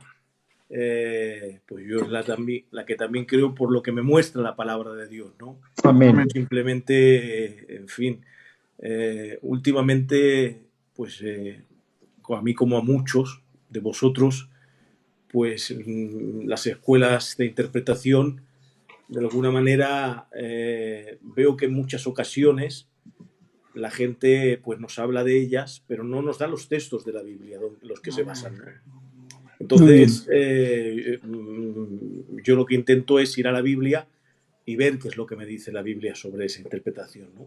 pues yo es la que también creo por lo que me muestra la palabra de Dios, ¿no? Amén. Simplemente, en fin, últimamente, pues a mí como a muchos de vosotros, pues las escuelas de interpretación, de alguna manera, veo que en muchas ocasiones la gente pues nos habla de ellas, pero no nos da los textos de la Biblia, los que se basan, ¿no? Entonces, yo lo que intento es ir a la Biblia y ver qué es lo que me dice la Biblia sobre esa interpretación, ¿no?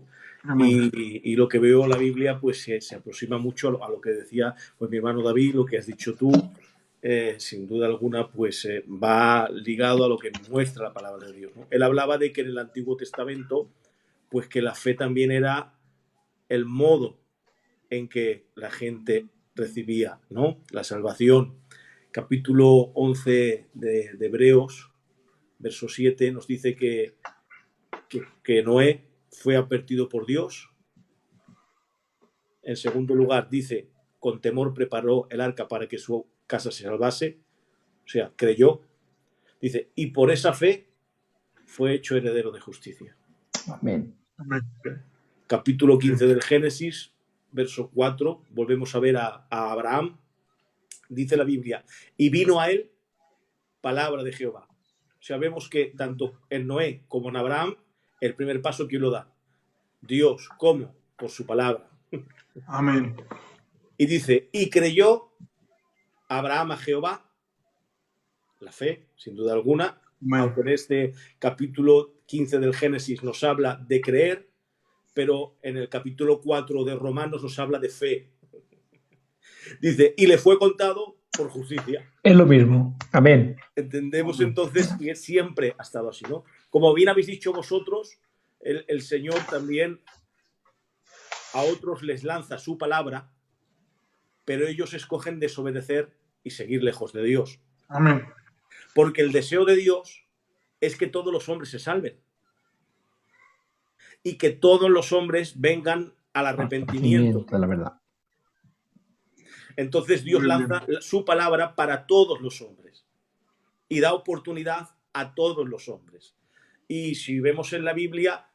Y lo que veo en la Biblia pues se aproxima mucho a lo que decía pues mi hermano David, lo que has dicho tú, sin duda alguna pues va ligado a lo que muestra la palabra de Dios, ¿no? Él hablaba de que en el Antiguo Testamento pues que la fe también era el modo en que la gente recibía, ¿no?, la salvación. Capítulo 11 de Hebreos, verso 7, nos dice que Noé fue advertido por Dios. En segundo lugar, dice, con temor preparó el arca para que su casa se salvase, o sea, creyó. Dice, y por esa fe fue hecho heredero de justicia. Amén. Capítulo 15 del Génesis, verso 4, volvemos a ver a Abraham. Dice la Biblia, y vino a él palabra de Jehová. Sabemos que tanto en Noé como en Abraham, el primer paso, ¿quién lo da? Dios. ¿Cómo? Por su palabra. Amén. Y dice, y creyó Abraham a Jehová, la fe, sin duda alguna, Amén. aunque en este capítulo 15 del Génesis nos habla de creer, pero en el capítulo 4 de Romanos nos habla de fe. Dice, y le fue contado por justicia. Es lo mismo. Amén. Entendemos entonces que siempre ha estado así, ¿no? Como bien habéis dicho vosotros, el Señor también a otros les lanza su palabra, pero ellos escogen desobedecer y seguir lejos de Dios. Amén. Porque el deseo de Dios es que todos los hombres se salven y que todos los hombres vengan al arrepentimiento. La verdad. Entonces Dios lanza su palabra para todos los hombres y da oportunidad a todos los hombres. Y si vemos en la Biblia,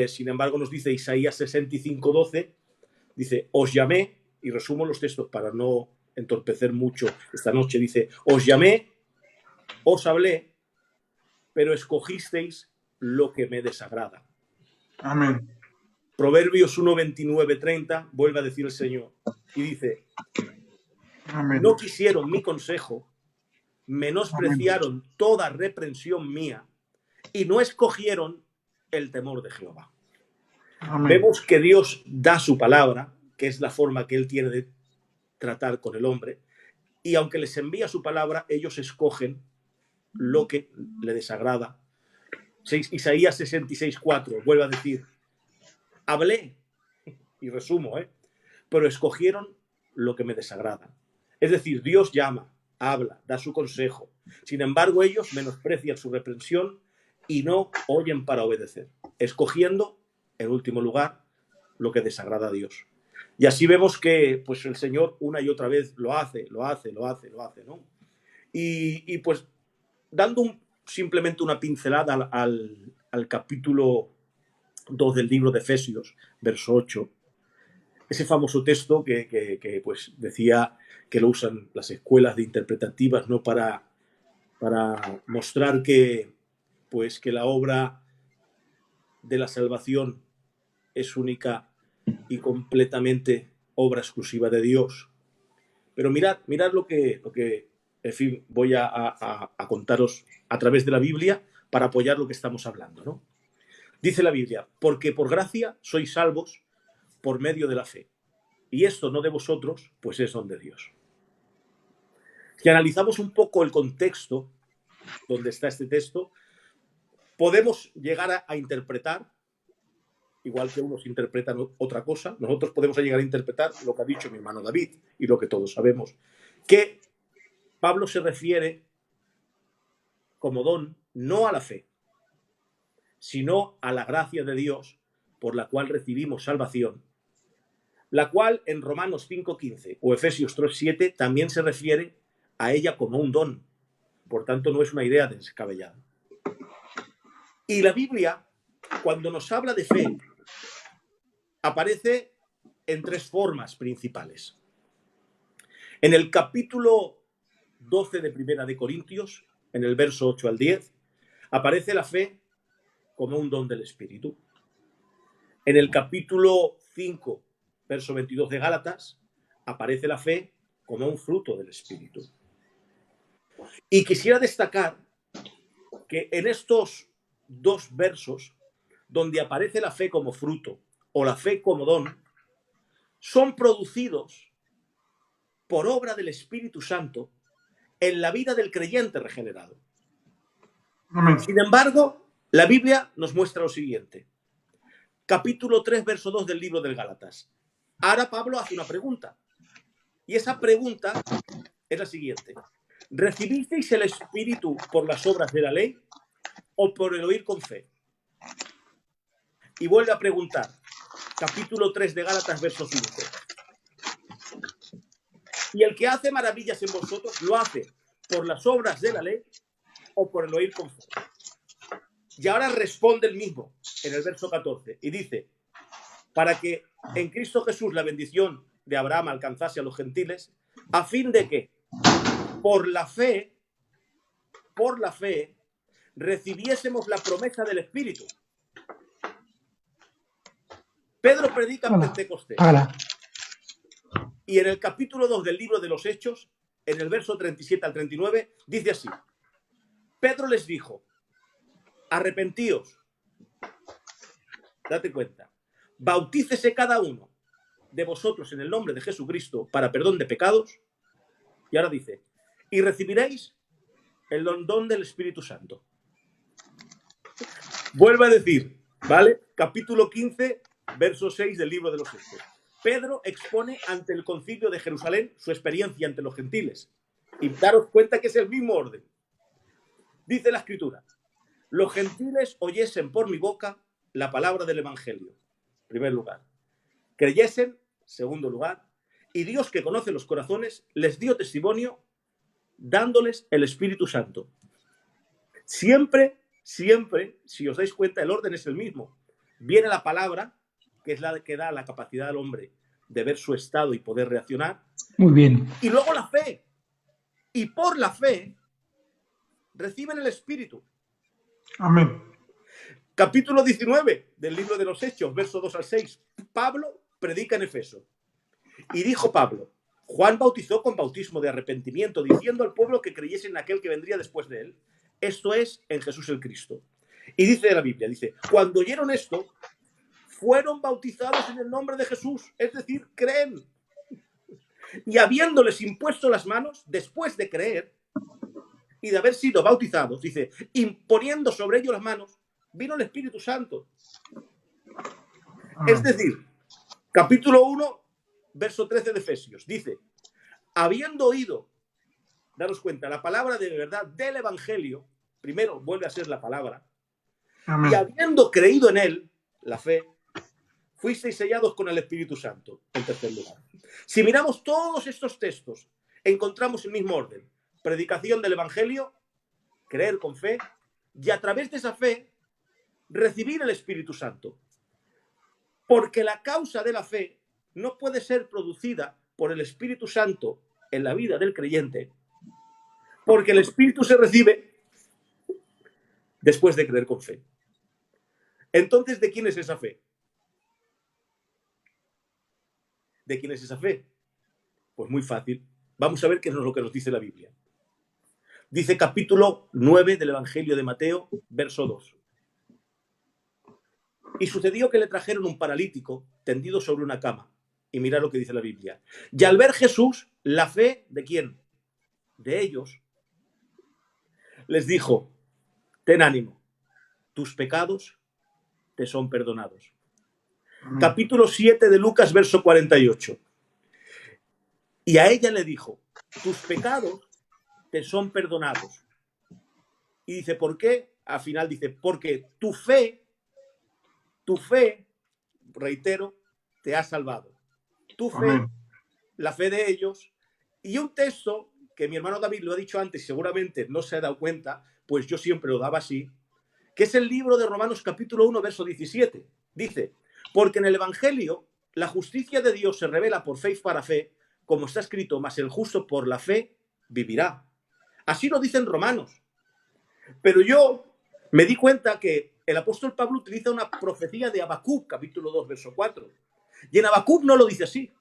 sin embargo nos dice Isaías 65:12, dice, os llamé, y resumo los textos para no entorpecer mucho esta noche, dice, os llamé, os hablé, pero escogisteis lo que me desagrada. Amén. Proverbios 1:29-30 vuelve a decir el Señor y dice, Amén. no quisieron mi consejo, menospreciaron toda reprensión mía y no escogieron el temor de Jehová. Amén. Vemos que Dios da su palabra, que es la forma que Él tiene de tratar con el hombre, y aunque les envía su palabra, ellos escogen lo que le desagrada. Isaías 66:4 vuelve a decir, hablé, y resumo, pero escogieron lo que me desagrada. Es decir, Dios llama, habla, da su consejo. Sin embargo, ellos menosprecian su reprensión y no oyen para obedecer, escogiendo, en último lugar, lo que desagrada a Dios. Y así vemos que pues, el Señor una y otra vez lo hace, ¿no? Y pues dando simplemente una pincelada al capítulo 2 del libro de Efesios, verso 8, ese famoso texto que pues decía que lo usan las escuelas de interpretativas, ¿no? para mostrar que la obra de la salvación es única y completamente obra exclusiva de Dios. Pero mirad lo que en fin, voy a contaros a través de la Biblia para apoyar lo que estamos hablando, ¿no? Dice la Biblia, porque por gracia sois salvos por medio de la fe. Y esto no de vosotros, pues es don de Dios. Si analizamos un poco el contexto donde está este texto, podemos llegar a interpretar, igual que unos interpretan otra cosa, nosotros podemos llegar a interpretar lo que ha dicho mi hermano David y lo que todos sabemos, que Pablo se refiere como don no a la fe, sino a la gracia de Dios por la cual recibimos salvación, la cual en Romanos 5:15 o Efesios 3:7 también se refiere a ella como un don. Por tanto, no es una idea descabellada. Y la Biblia, cuando nos habla de fe, aparece en tres formas principales. En el capítulo 12 de Primera de Corintios, en el verso 8 al 10, aparece la fe como un don del Espíritu. En el capítulo 5, verso 22 de Gálatas, aparece la fe como un fruto del Espíritu. Y quisiera destacar que en estos dos versos, donde aparece la fe como fruto o la fe como don, son producidos por obra del Espíritu Santo en la vida del creyente regenerado. Amén. Sin embargo, la Biblia nos muestra lo siguiente. Capítulo 3, verso 2 del libro del Gálatas. Ahora Pablo hace una pregunta. Y esa pregunta es la siguiente. ¿Recibisteis el Espíritu por las obras de la ley o por el oír con fe? Y vuelve a preguntar. Capítulo 3 de Gálatas, verso 5. Y el que hace maravillas en vosotros, ¿lo hace por las obras de la ley o por el oír con fe? Y ahora responde el mismo en el verso 14 y dice, para que en Cristo Jesús la bendición de Abraham alcanzase a los gentiles, a fin de que por la fe por la fe recibiésemos la promesa del Espíritu. Pedro predica en Pentecostés. Y en el capítulo 2 del libro de los Hechos, en el verso 37 al 39, dice así: Pedro les dijo, arrepentíos, date cuenta, bautícese cada uno de vosotros en el nombre de Jesucristo para perdón de pecados. Y ahora dice, y recibiréis el don del Espíritu Santo. Vuelve a decir, ¿vale? Capítulo 15, verso 6 del libro de los Hechos. Pedro expone ante el concilio de Jerusalén su experiencia ante los gentiles. Y daros cuenta que es el mismo orden. Dice la Escritura, los gentiles oyesen por mi boca la palabra del Evangelio, en primer lugar. Creyesen, segundo lugar, y Dios, que conoce los corazones, les dio testimonio dándoles el Espíritu Santo. Siempre, si os dais cuenta, el orden es el mismo. Viene la palabra, que es la que da la capacidad al hombre de ver su estado y poder reaccionar. Muy bien. Y luego la fe. Y por la fe reciben el Espíritu. Amén. Capítulo 19 del libro de los Hechos, versos 2 al 6. Pablo predica en Efeso. Y dijo Pablo, Juan bautizó con bautismo de arrepentimiento, diciendo al pueblo que creyese en aquel que vendría después de él. Esto es, en Jesús el Cristo. Y dice la Biblia, dice, cuando oyeron esto, fueron bautizados en el nombre de Jesús, es decir, creen. Y habiéndoles impuesto las manos, después de creer y de haber sido bautizados, dice, imponiendo sobre ellos las manos, vino el Espíritu Santo. Es decir, capítulo 1, verso 13 de Efesios, dice, habiendo oído, daros cuenta, la palabra de verdad del Evangelio, primero vuelve a ser la palabra, Amén. y habiendo creído en él, la fe, fuisteis sellados con el Espíritu Santo, en tercer lugar. Si miramos todos estos textos, encontramos el mismo orden. Predicación del Evangelio, creer con fe, y a través de esa fe, recibir el Espíritu Santo. Porque la causa de la fe no puede ser producida por el Espíritu Santo en la vida del creyente, porque el Espíritu se recibe después de creer con fe. Entonces, ¿de quién es esa fe? ¿De quién es esa fe? Pues muy fácil. Vamos a ver qué es lo que nos dice la Biblia. Dice capítulo 9 del Evangelio de Mateo, verso 2. Y sucedió que le trajeron un paralítico tendido sobre una cama. Y mira lo que dice la Biblia. Y al ver Jesús, la fe, ¿de quién? De ellos. Les dijo, ten ánimo, tus pecados te son perdonados. Capítulo 7 de Lucas, verso 48. Y a ella le dijo, tus pecados te son perdonados. Y dice, ¿por qué? Al final dice, porque tu fe, reitero, te ha salvado. Tu fe, Amén. la fe de ellos. Y un texto que mi hermano David lo ha dicho antes, seguramente no se ha dado cuenta, pues yo siempre lo daba así, que es el libro de Romanos capítulo 1, verso 17. Dice, porque en el Evangelio la justicia de Dios se revela por fe y para fe, como está escrito, mas el justo por la fe vivirá. Así lo dicen Romanos. Pero yo me di cuenta que el apóstol Pablo utiliza una profecía de Habacuc, capítulo 2, verso 4. Y en Habacuc no lo dice así.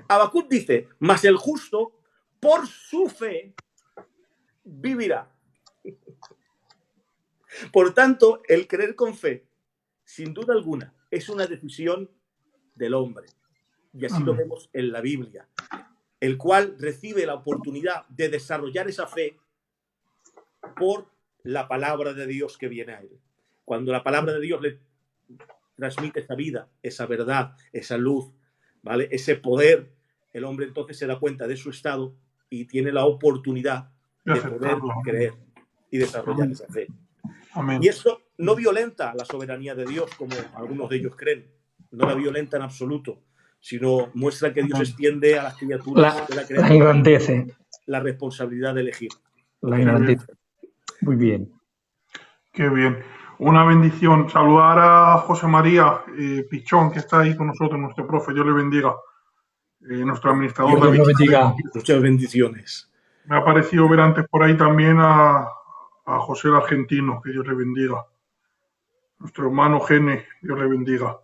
Habacuc dice, mas el justo por su fe vivirá. Por tanto, el creer con fe, sin duda alguna, es una decisión del hombre. Y así lo vemos en la Biblia, el cual recibe la oportunidad de desarrollar esa fe por la palabra de Dios que viene a él. Cuando la palabra de Dios le transmite esa vida, esa verdad, esa luz, ¿vale? Ese poder, el hombre entonces se da cuenta de su estado y tiene la oportunidad de poder creer y desarrollar esa fe. Amén. Y esto no violenta la soberanía de Dios, como algunos de ellos creen. No la violenta en absoluto, sino muestra que Dios extiende a las criaturas de la creación la engrandece. la responsabilidad de elegir. La engrandece. Muy bien. Qué bien. Una bendición. Saludar a José María Pichón, que está ahí con nosotros, nuestro profe. Dios le bendiga. Nuestro administrador. Dios lo bendiga. Muchas bendiciones. Me ha parecido ver antes por ahí también a José el Argentino, que Dios le bendiga. Nuestro hermano Gene, Dios le bendiga.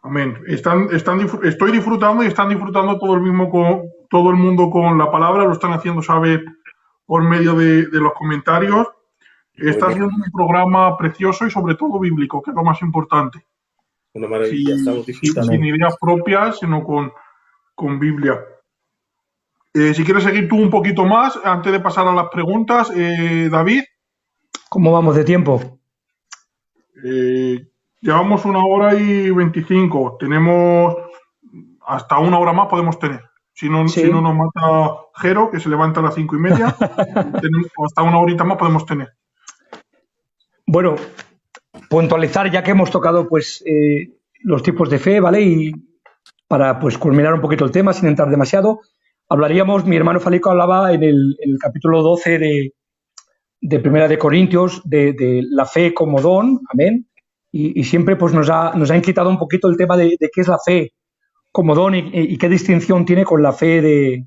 Amén. Estoy disfrutando y están disfrutando todo el mundo con la palabra, lo están haciendo saber por medio de los comentarios. Está siendo un programa precioso y sobre todo bíblico, que es lo más importante. Una maravilla, estamos disfrutando. Sin ideas propias, sino con Biblia. Si quieres seguir tú un poquito más, antes de pasar a las preguntas, David. ¿Cómo vamos de tiempo? Llevamos 1 hora y 25. Tenemos hasta 1 hora más podemos tener. Si no nos mata Jero, que se levanta a las 5:30, hasta 1 horita más podemos tener. Bueno, puntualizar, ya que hemos tocado pues los tipos de fe, ¿vale? Y para pues culminar un poquito el tema sin entrar demasiado, hablaríamos, mi hermano Falico hablaba en el capítulo 12 de Primera de Corintios de la fe como don, amén, y siempre pues nos ha inquietado un poquito el tema de qué es la fe como don y qué distinción tiene con la fe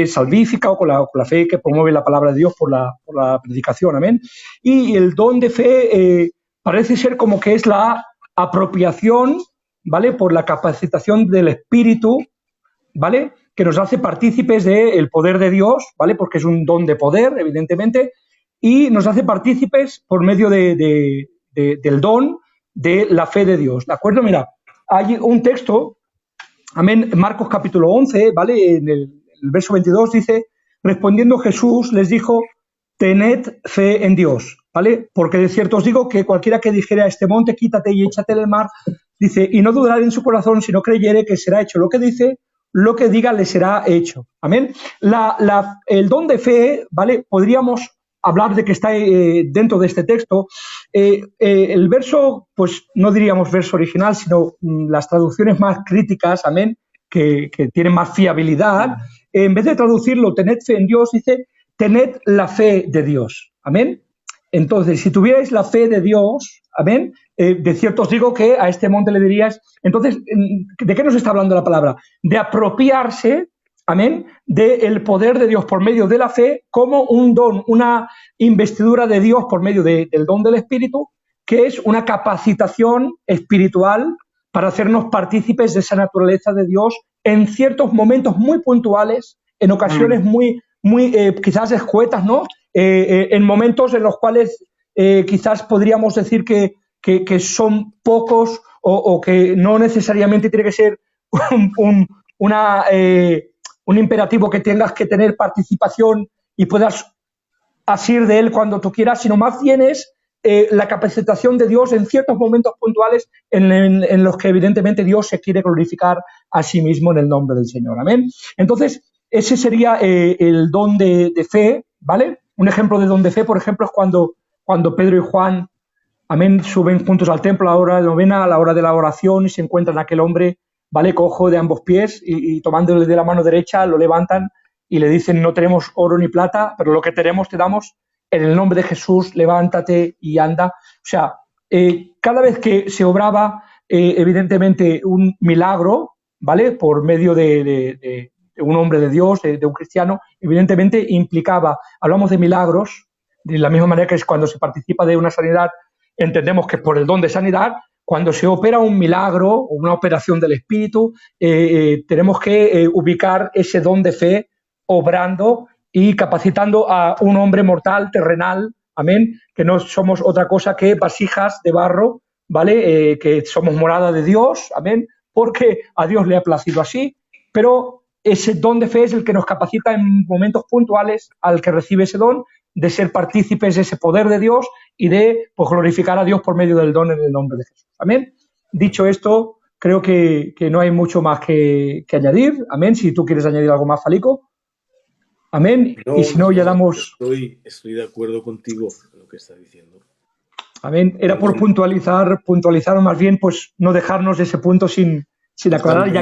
salvífica o con la fe que promueve la palabra de Dios por la predicación, amén. Y el don de fe parece ser como que es la apropiación, ¿vale? Por la capacitación del Espíritu, ¿vale? Que nos hace partícipes del poder de Dios, ¿vale? Porque es un don de poder, evidentemente, y nos hace partícipes por medio del don de la fe de Dios, ¿de acuerdo? Mira, hay un texto, amén, Marcos capítulo 11, ¿vale? En el verso 22 dice, respondiendo Jesús les dijo, tened fe en Dios, ¿vale? Porque de cierto os digo que cualquiera que dijera a este monte, quítate y échate en el mar, dice, y no dudará en su corazón, si no creyere que será hecho lo que dice, lo que diga le será hecho. Amén. El don de fe, ¿vale? Podríamos hablar de que está dentro de este texto. El verso, pues no diríamos verso original, sino las traducciones más críticas, amén, que tienen más fiabilidad. En vez de traducirlo, tened fe en Dios, dice, tened la fe de Dios. Amén. Entonces, si tuvierais la fe de Dios, amén, de cierto os digo que a este monte le dirías, entonces, ¿de qué nos está hablando la palabra? De apropiarse, amén, del poder de Dios por medio de la fe como un don, una investidura de Dios por medio del don del Espíritu, que es una capacitación espiritual para hacernos partícipes de esa naturaleza de Dios en ciertos momentos muy puntuales, en ocasiones muy quizás escuetas, ¿no? En momentos en los cuales quizás podríamos decir que son pocos o que no necesariamente tiene que ser un imperativo que tengas que tener participación y puedas asir de él cuando tú quieras, sino más bien es la capacitación de Dios en ciertos momentos puntuales en los que evidentemente Dios se quiere glorificar a sí mismo en el nombre del Señor. Amén. Entonces, ese sería el don de fe, ¿vale? Un ejemplo de don de fe, por ejemplo, es cuando Pedro y Juan, amén, suben juntos al templo a la hora de novena, a la hora de la oración, y se encuentran a aquel hombre, ¿vale?, cojo de ambos pies, y tomándole de la mano derecha lo levantan y le dicen, no tenemos oro ni plata, pero lo que tenemos te damos, en el nombre de Jesús, levántate y anda. O sea, cada vez que se obraba, evidentemente, un milagro, ¿vale?, por medio de un hombre de Dios, de un cristiano, evidentemente implicaba, hablamos de milagros, de la misma manera que es cuando se participa de una sanidad, entendemos que por el don de sanidad, cuando se opera un milagro o una operación del Espíritu, tenemos que ubicar ese don de fe obrando y capacitando a un hombre mortal, terrenal, amén, que no somos otra cosa que vasijas de barro, ¿vale? Que somos morada de Dios, amén, porque a Dios le ha placido así, pero ese don de fe es el que nos capacita en momentos puntuales al que recibe ese don de ser partícipes de ese poder de Dios y de pues, glorificar a Dios por medio del don en el nombre de Jesús. Amén. Dicho esto, creo que no hay mucho más que añadir. Amén. Si tú quieres añadir algo más, Falico. Amén. No, y si no, ya damos... Estoy de acuerdo contigo en lo que estás diciendo. Amén. Era por puntualizar más bien, pues no dejarnos ese punto sin aclarar,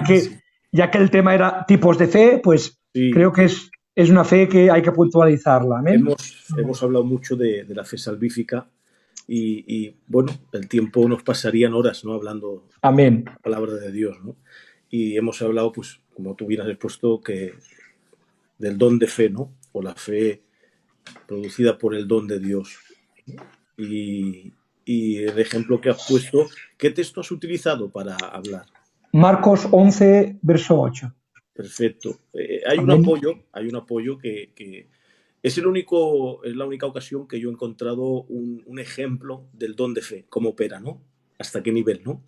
ya que el tema era tipos de fe, pues sí. Creo que es una fe que hay que puntualizarla. Amén. Hemos hablado mucho de la fe salvífica y bueno, el tiempo nos pasarían horas, ¿no? Hablando Amén. La palabra de Dios, ¿no? Y hemos hablado, pues, como tú bien has expuesto, que del don de fe, ¿no? O la fe producida por el don de Dios. Y el ejemplo que has puesto, ¿qué texto has utilizado para hablar? Marcos 11, verso 8. Perfecto. Hay un apoyo que es la única ocasión que yo he encontrado un ejemplo del don de fe, cómo opera, ¿no? Hasta qué nivel, ¿no?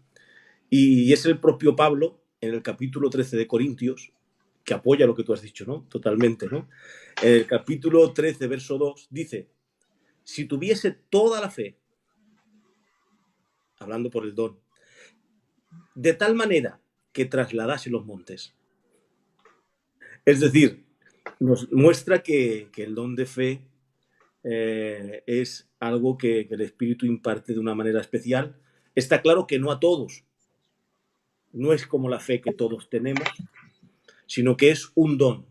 Y es el propio Pablo, en el capítulo 13 de Corintios, que apoya lo que tú has dicho, ¿no? Totalmente, ¿no? En el capítulo 13, verso 2, dice, si tuviese toda la fe, hablando por el don, de tal manera que trasladase los montes. Es decir, nos muestra que el don de fe es algo que el Espíritu imparte de una manera especial. Está claro que no a todos. No es como la fe que todos tenemos, sino que es un don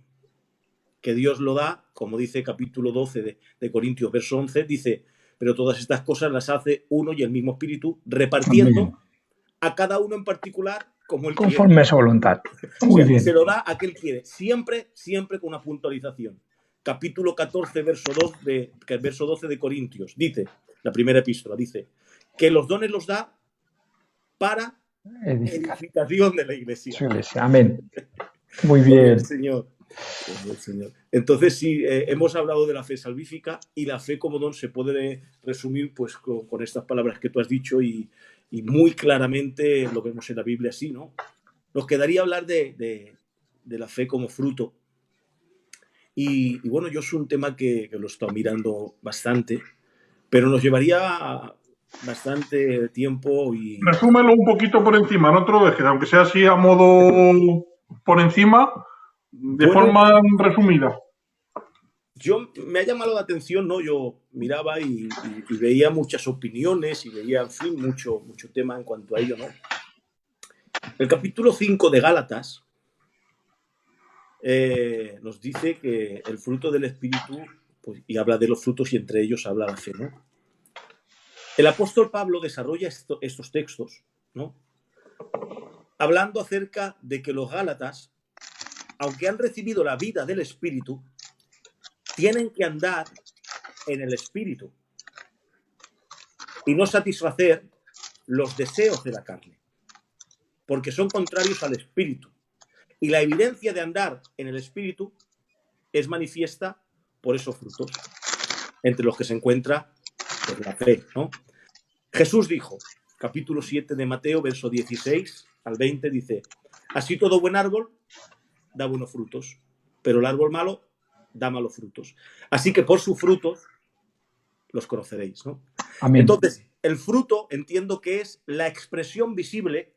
que Dios lo da, como dice capítulo 12 de Corintios, verso 11, dice, pero todas estas cosas las hace uno y el mismo Espíritu, repartiendo Amén. a cada uno en particular como él Conforme quiere. a su voluntad. O Muy sea, bien. se lo da a quien quiere, siempre con una puntualización. Capítulo 14, verso 12 de Corintios, dice, la primera epístola, dice, que los dones los da para edificación de la iglesia. Su iglesia. Amén. Muy Gloria bien. al Señor. Gloria al Señor. Entonces, sí, hemos hablado de la fe salvífica y la fe como don se puede resumir pues con estas palabras que tú has dicho y muy claramente lo vemos en la Biblia así, ¿no? Nos quedaría hablar de la fe como fruto. Y bueno, yo es un tema que lo he estado mirando bastante, pero nos llevaría bastante tiempo y... Resúmelo un poquito por encima, no te lo dejes, aunque sea así a modo por encima, de forma resumida. Me ha llamado la atención, ¿no? Yo miraba y veía muchas opiniones y veía, en fin, mucho tema en cuanto a ello, ¿no? El capítulo 5 de Gálatas nos dice que el fruto del Espíritu, pues, y habla de los frutos y entre ellos habla la fe, ¿no? El apóstol Pablo desarrolla estos textos, ¿no? Hablando acerca de que los Gálatas, aunque han recibido la vida del Espíritu, tienen que andar en el Espíritu y no satisfacer los deseos de la carne, porque son contrarios al Espíritu. Y la evidencia de andar en el Espíritu es manifiesta por esos frutos, entre los que se encuentra pues, la fe, ¿no? Jesús dijo, capítulo 7 de Mateo, verso 16 al 20, dice, así todo buen árbol da buenos frutos, pero el árbol malo da malos frutos. Así que por sus frutos los conoceréis, ¿no? Amén. Entonces, el fruto entiendo que es la expresión visible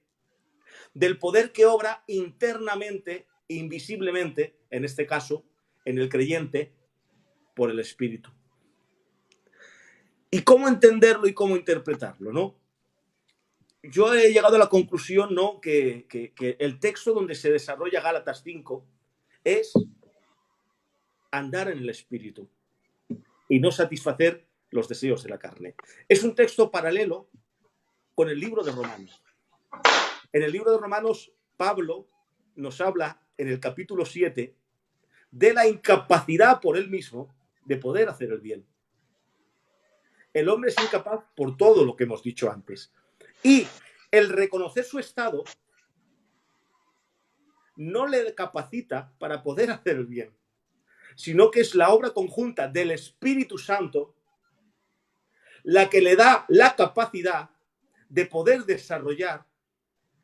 del poder que obra internamente, invisiblemente, en este caso, en el creyente, por el Espíritu. ¿Y cómo entenderlo y cómo interpretarlo, no? Yo he llegado a la conclusión, ¿no?, que el texto donde se desarrolla Gálatas 5 es andar en el Espíritu y no satisfacer los deseos de la carne. Es un texto paralelo con el libro de Romanos. En el libro de Romanos, Pablo nos habla en el capítulo 7 de la incapacidad por él mismo de poder hacer el bien. El hombre es incapaz por todo lo que hemos dicho antes. Y el reconocer su estado no le capacita para poder hacer el bien, sino que es la obra conjunta del Espíritu Santo la que le da la capacidad de poder desarrollar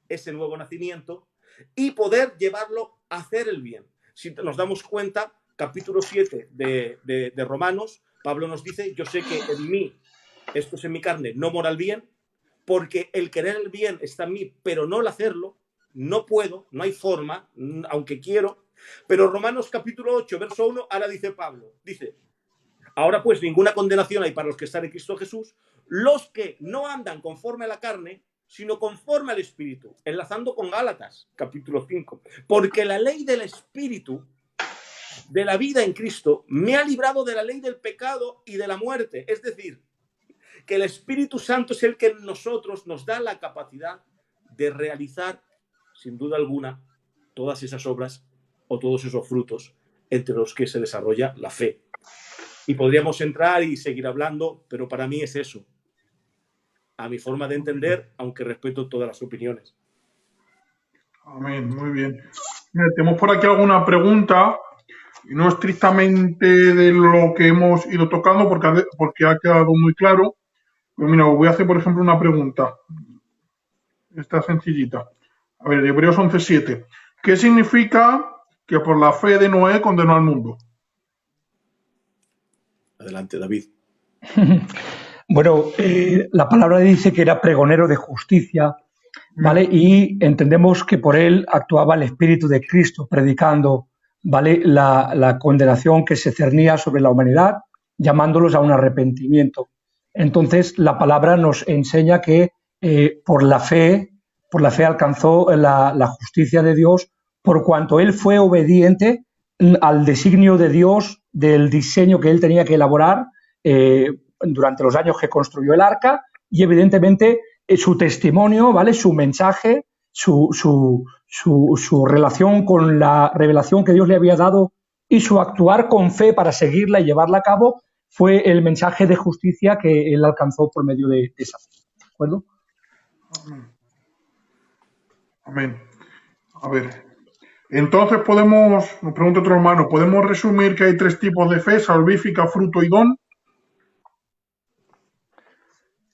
ese nuevo nacimiento y poder llevarlo a hacer el bien. Si nos damos cuenta, capítulo 7 de Romanos, Pablo nos dice, yo sé que en mí, esto es en mi carne, no mora el bien, porque el querer el bien está en mí, pero no el hacerlo, no puedo, no hay forma, aunque quiero. Pero Romanos capítulo 8, verso 1, ahora dice Pablo, dice, ahora pues ninguna condenación hay para los que están en Cristo Jesús, los que no andan conforme a la carne, sino conforme al Espíritu, enlazando con Gálatas, capítulo 5. Porque la ley del Espíritu, de la vida en Cristo, me ha librado de la ley del pecado y de la muerte. Es decir, que el Espíritu Santo es el que en nosotros nos da la capacidad de realizar, sin duda alguna, todas esas obras o todos esos frutos entre los que se desarrolla la fe. Y podríamos entrar y seguir hablando, pero para mí es eso, a mi forma de entender, aunque respeto todas las opiniones. Amén, muy bien. Mira, tenemos por aquí alguna pregunta, y no estrictamente de lo que hemos ido tocando, porque ha quedado muy claro. Pero mira, os voy a hacer, por ejemplo, una pregunta. Esta sencillita. A ver, Hebreos 11:7. ¿Qué significa que por la fe de Noé condenó al mundo? Adelante, David. Bueno, la palabra dice que era pregonero de justicia, ¿vale? Y entendemos que por él actuaba el Espíritu de Cristo predicando, ¿vale? La condenación que se cernía sobre la humanidad, llamándolos a un arrepentimiento. Entonces, la palabra nos enseña que por la fe alcanzó la justicia de Dios, por cuanto él fue obediente al designio de Dios, del diseño que él tenía que elaborar durante los años que construyó el arca, y evidentemente su testimonio, ¿vale? Su mensaje, su relación con la revelación que Dios le había dado y su actuar con fe para seguirla y llevarla a cabo fue el mensaje de justicia que él alcanzó por medio de esa fe. ¿De acuerdo? Amén. A ver. Entonces nos pregunta otro hermano, ¿podemos resumir que hay 3 tipos de fe: salvífica, fruto y don?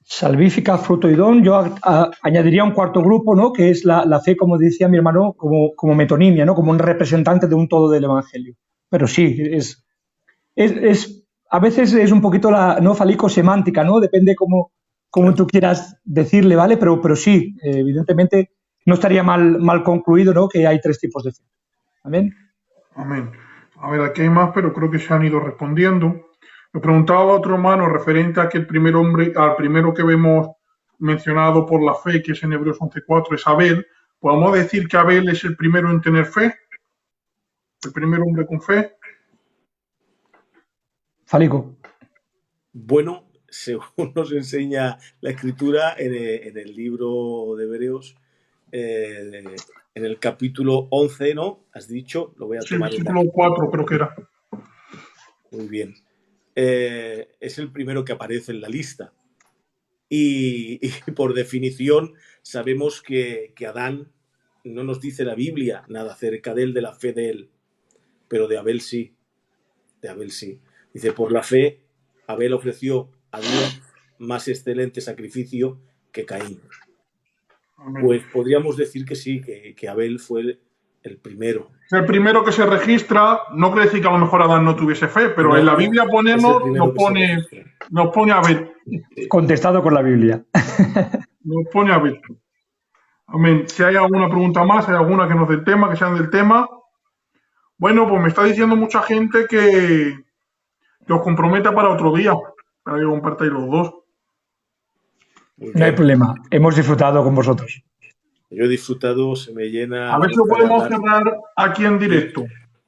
Salvífica, fruto y don. Yo añadiría un cuarto grupo, ¿no? Que es la fe, como decía mi hermano, como metonimia, ¿no? Como un representante de un todo del Evangelio. Pero sí, a veces es un poquito no falico-semántica, ¿no? Depende cómo tú quieras decirle, ¿vale? Pero sí, evidentemente no estaría mal concluido, ¿no? Que hay 3 tipos de fe. Amén. Amén. A ver, aquí hay más, pero creo que se han ido respondiendo. Me preguntaba otro hermano referente a que al primero que vemos mencionado por la fe, que es en Hebreos 11:4, es Abel. ¿Podemos decir que Abel es el primero en tener fe? ¿El primer hombre con fe? Falico. Bueno, según nos enseña la Escritura en el libro de Hebreos, en el capítulo 11, ¿no? ¿Has dicho? Lo voy a tomar. Sí, capítulo 4 creo que era. Muy bien. Es el primero que aparece en la lista. Y por definición sabemos que Adán, no nos dice la Biblia nada acerca de él, de la fe de él, pero de Abel sí. De Abel sí. Dice, por la fe, Abel ofreció a Dios más excelente sacrificio que Caín. Pues podríamos decir que sí, que Abel fue el primero. El primero que se registra, no quiere decir que a lo mejor Adán no tuviese fe, pero no, en la Biblia nos pone Abel. Contestado con la Biblia. Nos pone Abel. Amén. Si hay alguna pregunta más, hay alguna que no es del tema, que sean del tema. Bueno, pues me está diciendo mucha gente que os comprometa para otro día, para que compartáis los dos. No hay problema, hemos disfrutado con vosotros. Yo he disfrutado, se me llena... A ver si lo podemos cerrar aquí en directo.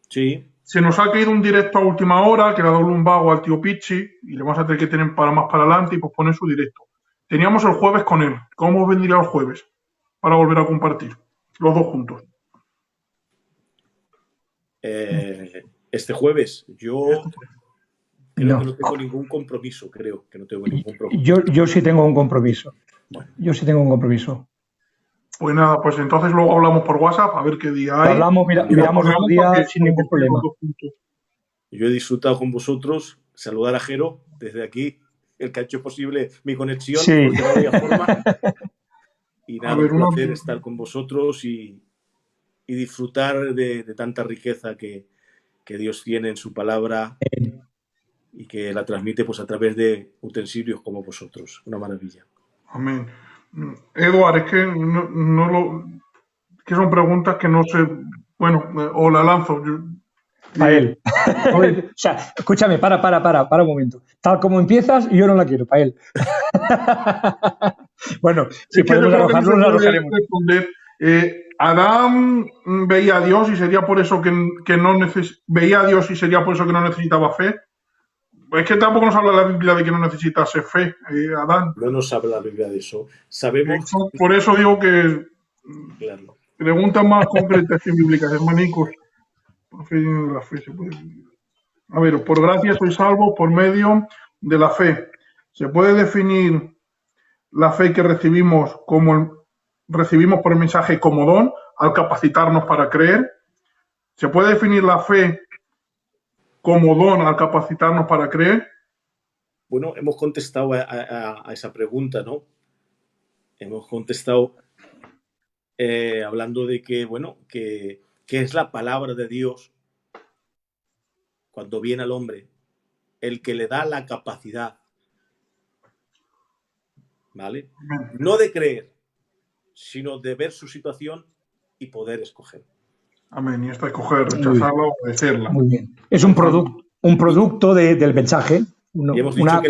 Sí. Se nos ha caído un directo a última hora, que le ha dado un vago al tío Pichi, y le vamos a tener que tener más para adelante y posponer su directo. Teníamos el jueves con él. ¿Cómo os vendría el jueves? Para volver a compartir, los dos juntos. Este jueves, yo creo que no tengo ningún compromiso, Yo sí tengo un compromiso. Bueno. Yo sí tengo un compromiso. Pues nada, pues entonces luego hablamos por WhatsApp, a ver qué día hay. Miramos los días sin ningún problema. Yo he disfrutado con vosotros, saludar a Jero desde aquí, el que ha hecho posible mi conexión, sí. Porque no había forma. Y nada, un placer estar con vosotros y disfrutar de tanta riqueza que Dios tiene en su palabra y que la transmite pues a través de utensilios como vosotros. Una maravilla. Amén. Eduard, es que que son preguntas que no sé. Bueno, o la lanzo. Para él. O sea, escúchame, para un momento. Tal como empiezas, yo no la quiero, para él. Bueno, si podemos arrojarlo, lo arrojaremos. Adán veía a Dios y sería por eso que no veía a Dios y sería por eso que no necesitaba fe. Es que tampoco nos habla la Biblia de que no necesitase fe, Adán. No nos habla la Biblia de eso. Sabemos. Por eso digo que preguntas más concretas y bíblicas, hermanicos. Por fe de la fe se puede vivir. A ver, por gracia sois salvos por medio de la fe. ¿Se puede definir la fe que recibimos recibimos por el mensaje como don al capacitarnos para creer? ¿Se puede definir la fe como don al capacitarnos para creer? Bueno, hemos contestado a esa pregunta, ¿no? Hemos contestado hablando de que, bueno, que es la palabra de Dios cuando viene al hombre, el que le da la capacidad, ¿vale? No de creer, sino de ver su situación y poder escoger. Amén. Y esta escoger, rechazarla o obedecerla. Muy bien. Es un producto del mensaje. Y hemos dicho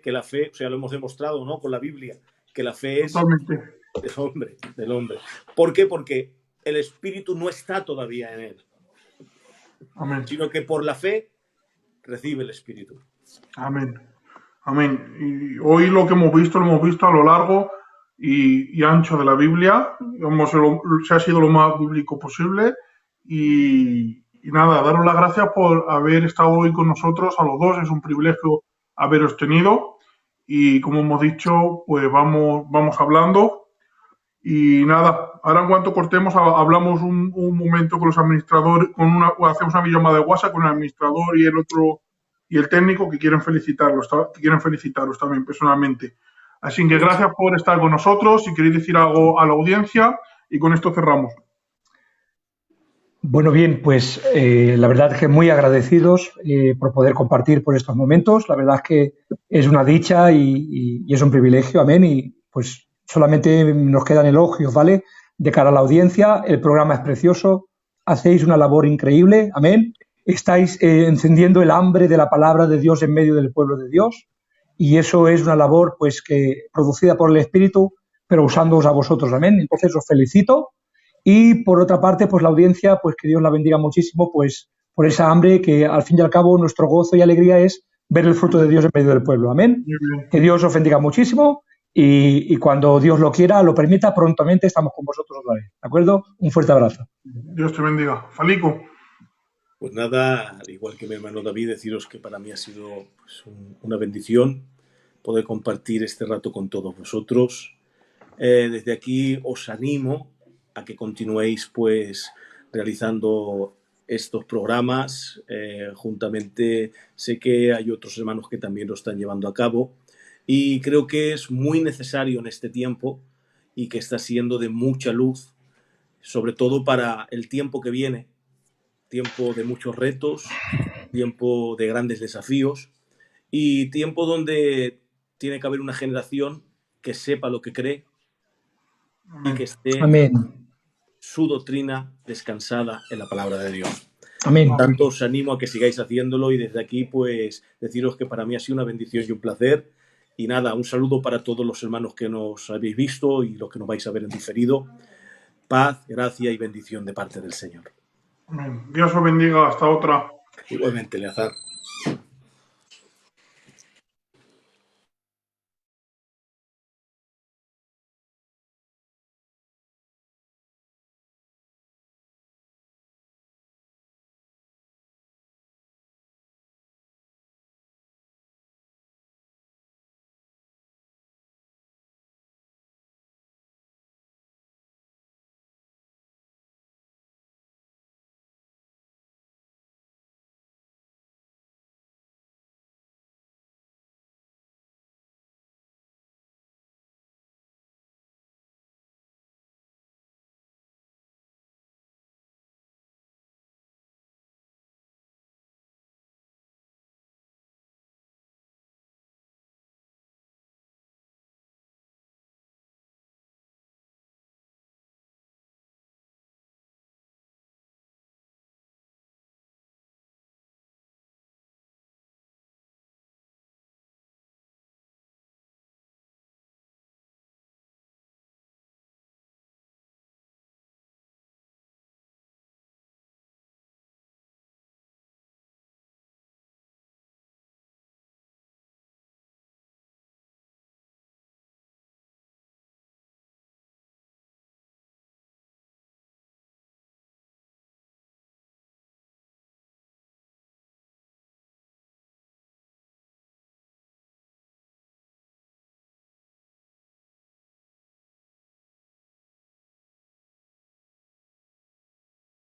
que la fe, o sea, lo hemos demostrado, ¿no? Con la Biblia, que la fe es del hombre. ¿Por qué? Porque el Espíritu no está todavía en él. Amén. Sino que por la fe recibe el Espíritu. Amén. Amén. Y hoy lo hemos visto a lo largo y ancho de la Biblia. Se ha sido lo más bíblico posible. Y nada, daros las gracias por haber estado hoy con nosotros a los dos. Es un privilegio haberos tenido. Y como hemos dicho, pues vamos hablando. Y nada, ahora en cuanto cortemos, hablamos un momento con los administradores, hacemos una videollamada de WhatsApp con el administrador y el otro y el técnico que quieren felicitaros también personalmente. Así que gracias por estar con nosotros. Si queréis decir algo a la audiencia, y con esto cerramos. Bueno, bien, pues la verdad es que muy agradecidos por poder compartir por estos momentos. La verdad es que es una dicha y es un privilegio, amén. Y pues solamente nos quedan elogios, ¿vale? De cara a la audiencia, el programa es precioso, hacéis una labor increíble, amén. Estáis encendiendo el hambre de la palabra de Dios en medio del pueblo de Dios y eso es una labor pues que producida por el Espíritu, pero usándoos a vosotros, amén. Entonces os felicito. Y por otra parte, pues la audiencia, pues que Dios la bendiga muchísimo, pues por esa hambre que al fin y al cabo nuestro gozo y alegría es ver el fruto de Dios en medio del pueblo. Amén. Que Dios os bendiga muchísimo y cuando Dios lo quiera, lo permita, prontamente estamos con vosotros otra vez. ¿De acuerdo? Un fuerte abrazo. Dios te bendiga. Falico. Pues nada, al igual que mi hermano David, deciros que para mí ha sido pues, una bendición poder compartir este rato con todos vosotros. Desde aquí os animo a que continuéis pues realizando estos programas. Juntamente sé que hay otros hermanos que también lo están llevando a cabo y creo que es muy necesario en este tiempo y que está siendo de mucha luz, sobre todo para el tiempo que viene, tiempo de muchos retos, tiempo de grandes desafíos y tiempo donde tiene que haber una generación que sepa lo que cree y que esté Amén. su doctrina descansada en la palabra de Dios. Amén. Por tanto, os animo a que sigáis haciéndolo y desde aquí, pues, deciros que para mí ha sido una bendición y un placer. Y nada, un saludo para todos los hermanos que nos habéis visto y los que nos vais a ver en diferido. Paz, gracia y bendición de parte del Señor. Amén. Dios os bendiga. Hasta otra. Igualmente, Eleazar.